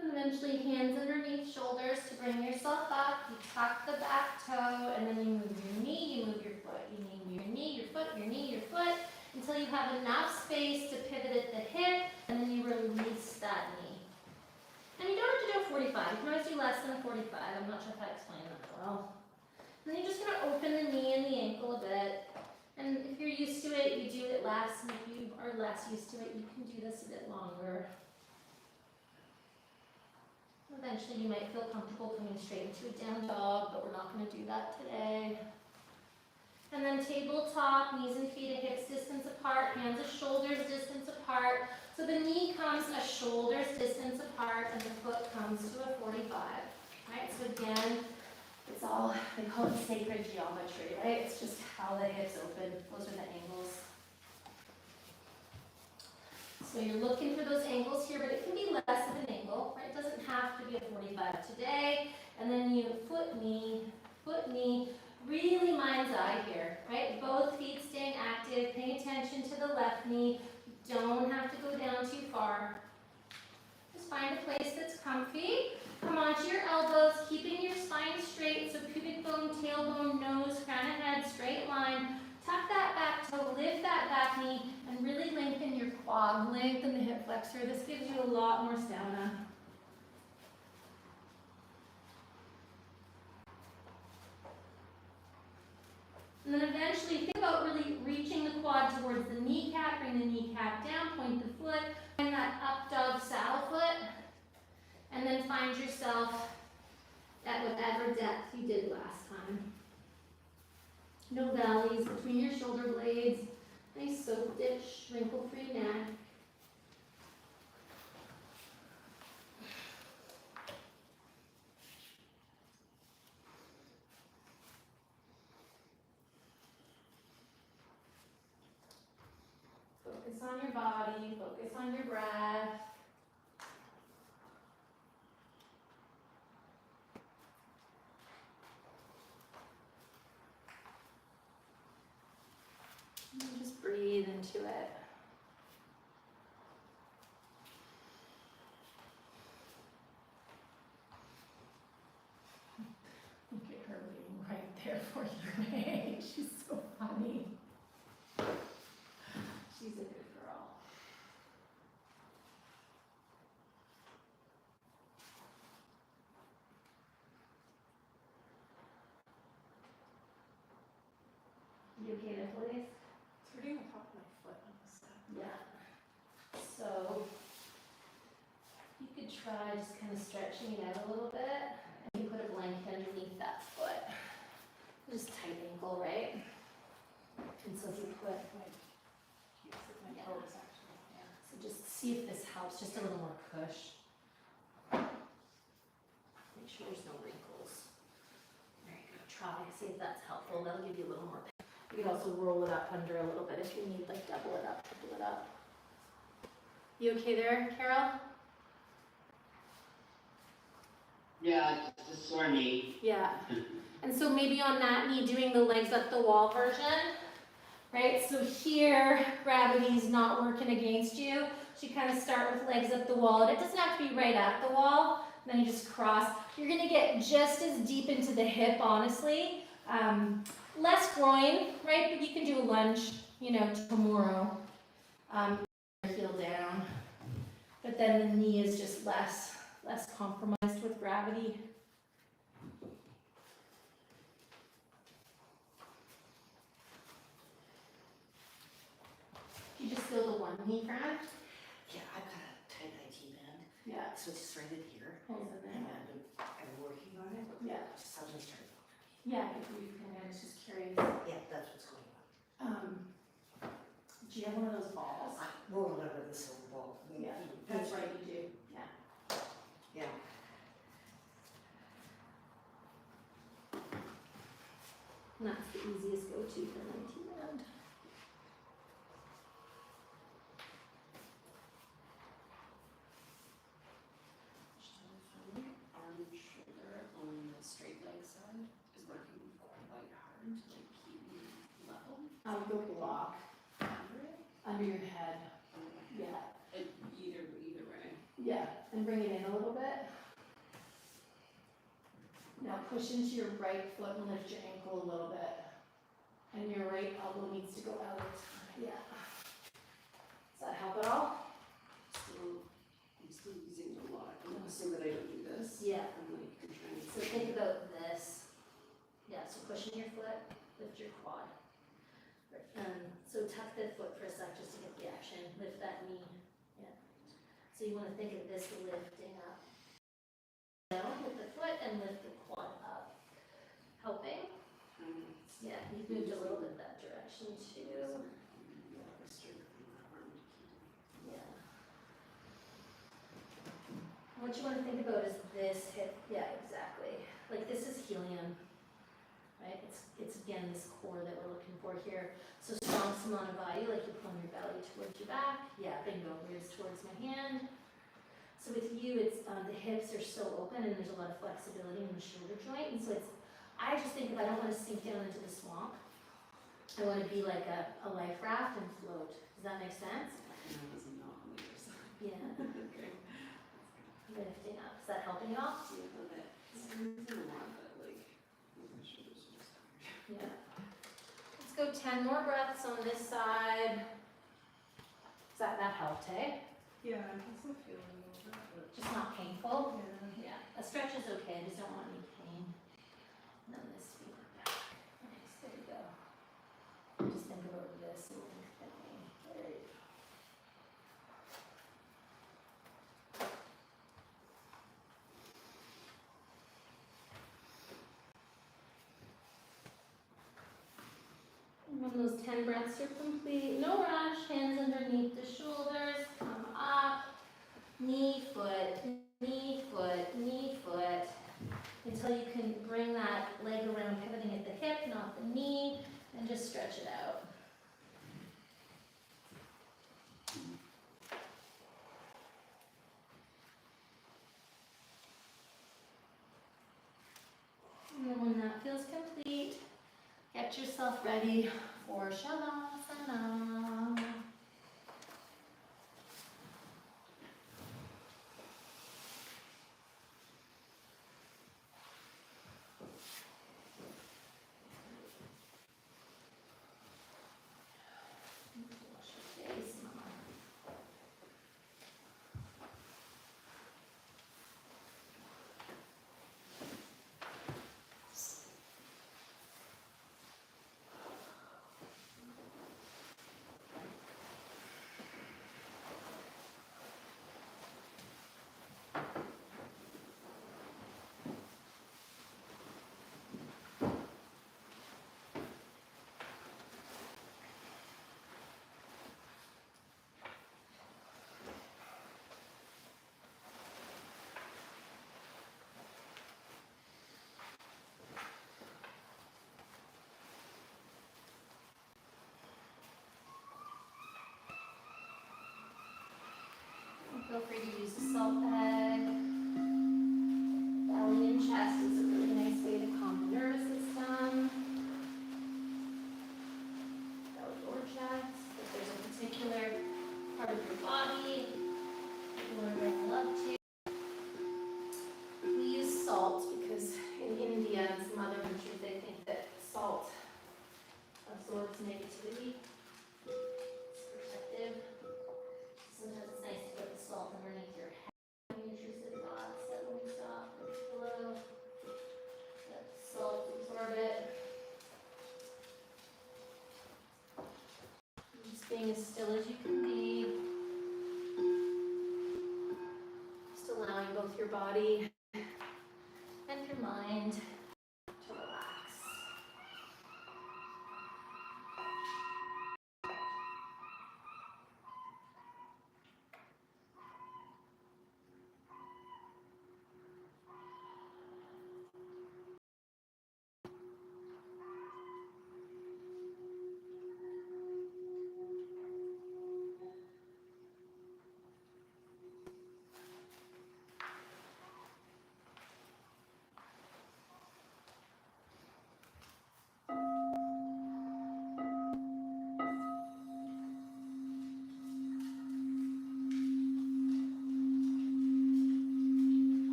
And eventually hands underneath shoulders to bring yourself up. You tuck the back toe and then you move your knee, you move your foot. You move your knee, your foot, your knee, your foot until you have enough space to pivot at the hip and then you release that knee. And you don't have to do a 45. You can always do less than a 45. I'm not sure if I explained that well. And then you're just going to open the knee and the ankle a bit. And if you're used to it, you do it less. And if you are less used to it, you can do this a bit longer. Eventually you might feel comfortable coming straight into a down dog, but we're not going to do that today. And then tabletop, knees and feet at hips distance apart, hands at shoulders distance apart. So the knee comes a shoulder's distance apart and the foot comes to a 45. Right? So again, it's all, they call it sacred geometry, right? It's just how the hips open. Those are the angles. So you're looking for those angles here, but it can be less of an angle, right? It doesn't have to be a 45 today. And then you foot, knee, really mind's eye here, right? Both feet staying active, paying attention to the left knee. You don't have to go down too far. Just find a place that's comfy. Come onto your elbows, keeping your spine straight, so pubic bone, tailbone, nose, crown of head, straight line. Tuck that back toe, lift that back knee, and really lengthen your quad, lengthen the hip flexor. This gives you a lot more stamina. And then eventually think about really reaching the quad towards the kneecap, bring the kneecap down, point the foot, find that up dog saddle foot, and then find yourself at whatever depth you did last time. No valleys between your shoulder blades, nice soap dish, wrinkle-free neck. Focus on your body, focus on your breath. And just breathe into it. Look at her being right there for you, Renee. She's so funny. She's a good girl. You okay there, please? It's hurting the top of my foot on the step. Yeah. So you could try just kind of stretching it out a little bit, and you put a blanket underneath that foot. Just tight ankle, right? And so if you put, My Yeah. toes actually, yeah. so just see if this helps, just a little more push. Make sure there's no wrinkles. There you go. Try, see if that's helpful. That'll give you a little more. You can also roll it up under a little bit if you need, like double it up, triple it up. You okay there, Carol? Yeah, it's a sore knee. Yeah. And so maybe on that knee, doing the legs up the wall version, right? So here, gravity's not working against you. So you kind of start with legs up the wall. And it doesn't have to be right at the wall. Then you just cross. You're going to get just as deep into the hip, honestly. Less groin, right? But you can do a lunge, tomorrow. Heel down. But then the knee is just less compromised with gravity. You just feel the one knee, Fran? Yeah, I've got a tight IT band, Yeah. so it's just right in here. Pulls in And there. I'm working on it. Yeah. It just suddenly started. Yeah, if you can, I was just curious. Yeah, that's what's going on. Do you have one of those balls? I'm rolling over the silver ball. Yeah, that's right, you do, yeah. Yeah. And that's the easiest go-to for an IT band. Arm and shoulder on the straight leg side is working quite hard to like keep me level. Go block Under it. under your head, yeah. Either way. Yeah, and bring it in a little bit. Now push into your right foot and lift your ankle a little bit. And your right elbow needs to go out. Yeah. Does that help at all? I'm still using it a lot. I'm assuming that I don't do this. Yeah. I'm trying to. So think about this. Yeah, so push in your foot, lift your quad. So tuck the foot for a sec just to get the action. Lift that knee. Yeah. So you want to think of this lifting up. Down with the foot and lift the quad up. Helping? It's Yeah, you've moved a little bit that direction too. Yeah, strengthen that arm to keep Yeah. What you want to think about is this hip. Yeah, exactly. Like this is helium, right? It's again this core that we're looking for here. So strong Samanabhati, like you pull your belly towards your back. Yeah, bingo, ribs towards my hand. So with you, it's the hips are so open and there's a lot of flexibility in the shoulder joint. And so it's, I just think if I don't want to sink down into the swamp, I want to be like a life raft and float. Does that make sense? And I was not on the other side. Yeah. Okay. Lifting up. Is that helping you out? See, I thought that screws in a lot, but like, my shoulders are just tired. Yeah. Let's go 10 more breaths on this side. Does that helped, eh? Yeah, I can still feel it a little bit, but. Just not painful? Yeah. Yeah. A stretch is okay. I just don't want any pain. And then this feet back. Nice. There you go. Just think about this and lengthening. There you go. And when those 10 breaths are complete, no rush, hands underneath the shoulders, come up, knee, foot, knee, foot, knee, foot, until you can bring that leg around, pivoting at the hip, not the knee, and just stretch it out. And then when that feels complete, get yourself ready for Shavasana. Wash your face, Mama. Feel free to use a salt bag. Belly and chest is a really nice way to calm the nervous system. Belly or chest, if there's a particular part of your body you want to bring love to. We use salt because in India and some other countries they think that salt absorbs negativity. It's protective. Sometimes it's nice to put the salt underneath your head when you intrusive thoughts that when you stop and flow. Let the salt absorb it. Just being as still as you can be. Just allowing both your body and your mind to relax.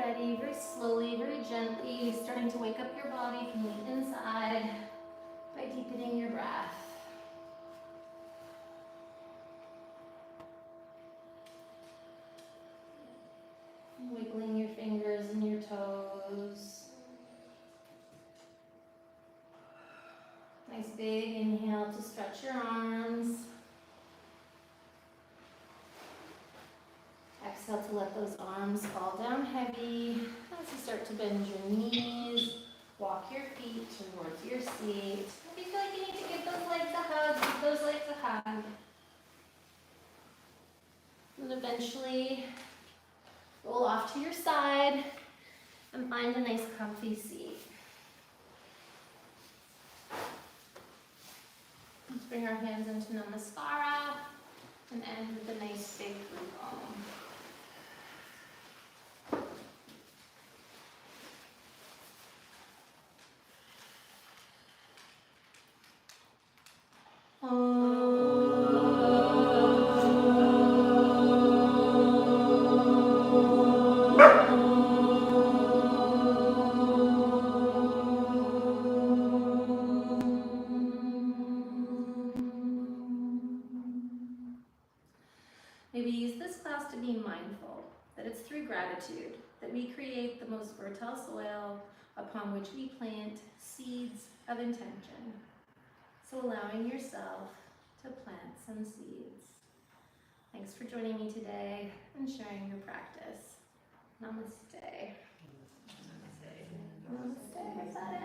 ready, very slowly, very gently, starting to wake up your body from the inside by deepening your breath. Wiggling your fingers and your toes. Nice big inhale to stretch your arms. Exhale to let those arms fall down heavy as you start to bend your knees. Walk your feet towards your seat. If you feel like you need to give those legs a hug, give those legs a hug. And eventually roll off to your side and find a nice comfy seat. Let's bring our hands into Namaskara and end with a nice big group Om. May we use this class to be mindful that it's through gratitude that we create the most fertile soil upon which we plant seeds of intention. So allowing yourself to plant some seeds. Thanks for joining me today and sharing your practice. Namaste. Namaste. Namaste.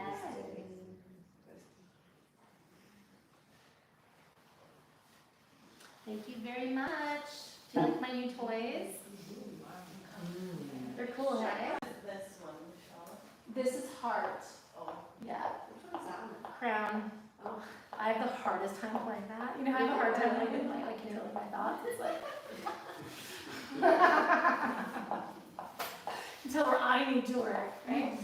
Thank you very much. Do you like my new toys? They're cool, right? This one, Michelle. This is heart. Oh. Yeah. Which one's that one? Crown. Oh, I have the hardest time playing that. You know, I have a hard time like I can't tell my thoughts. It's like until where I need to work, right?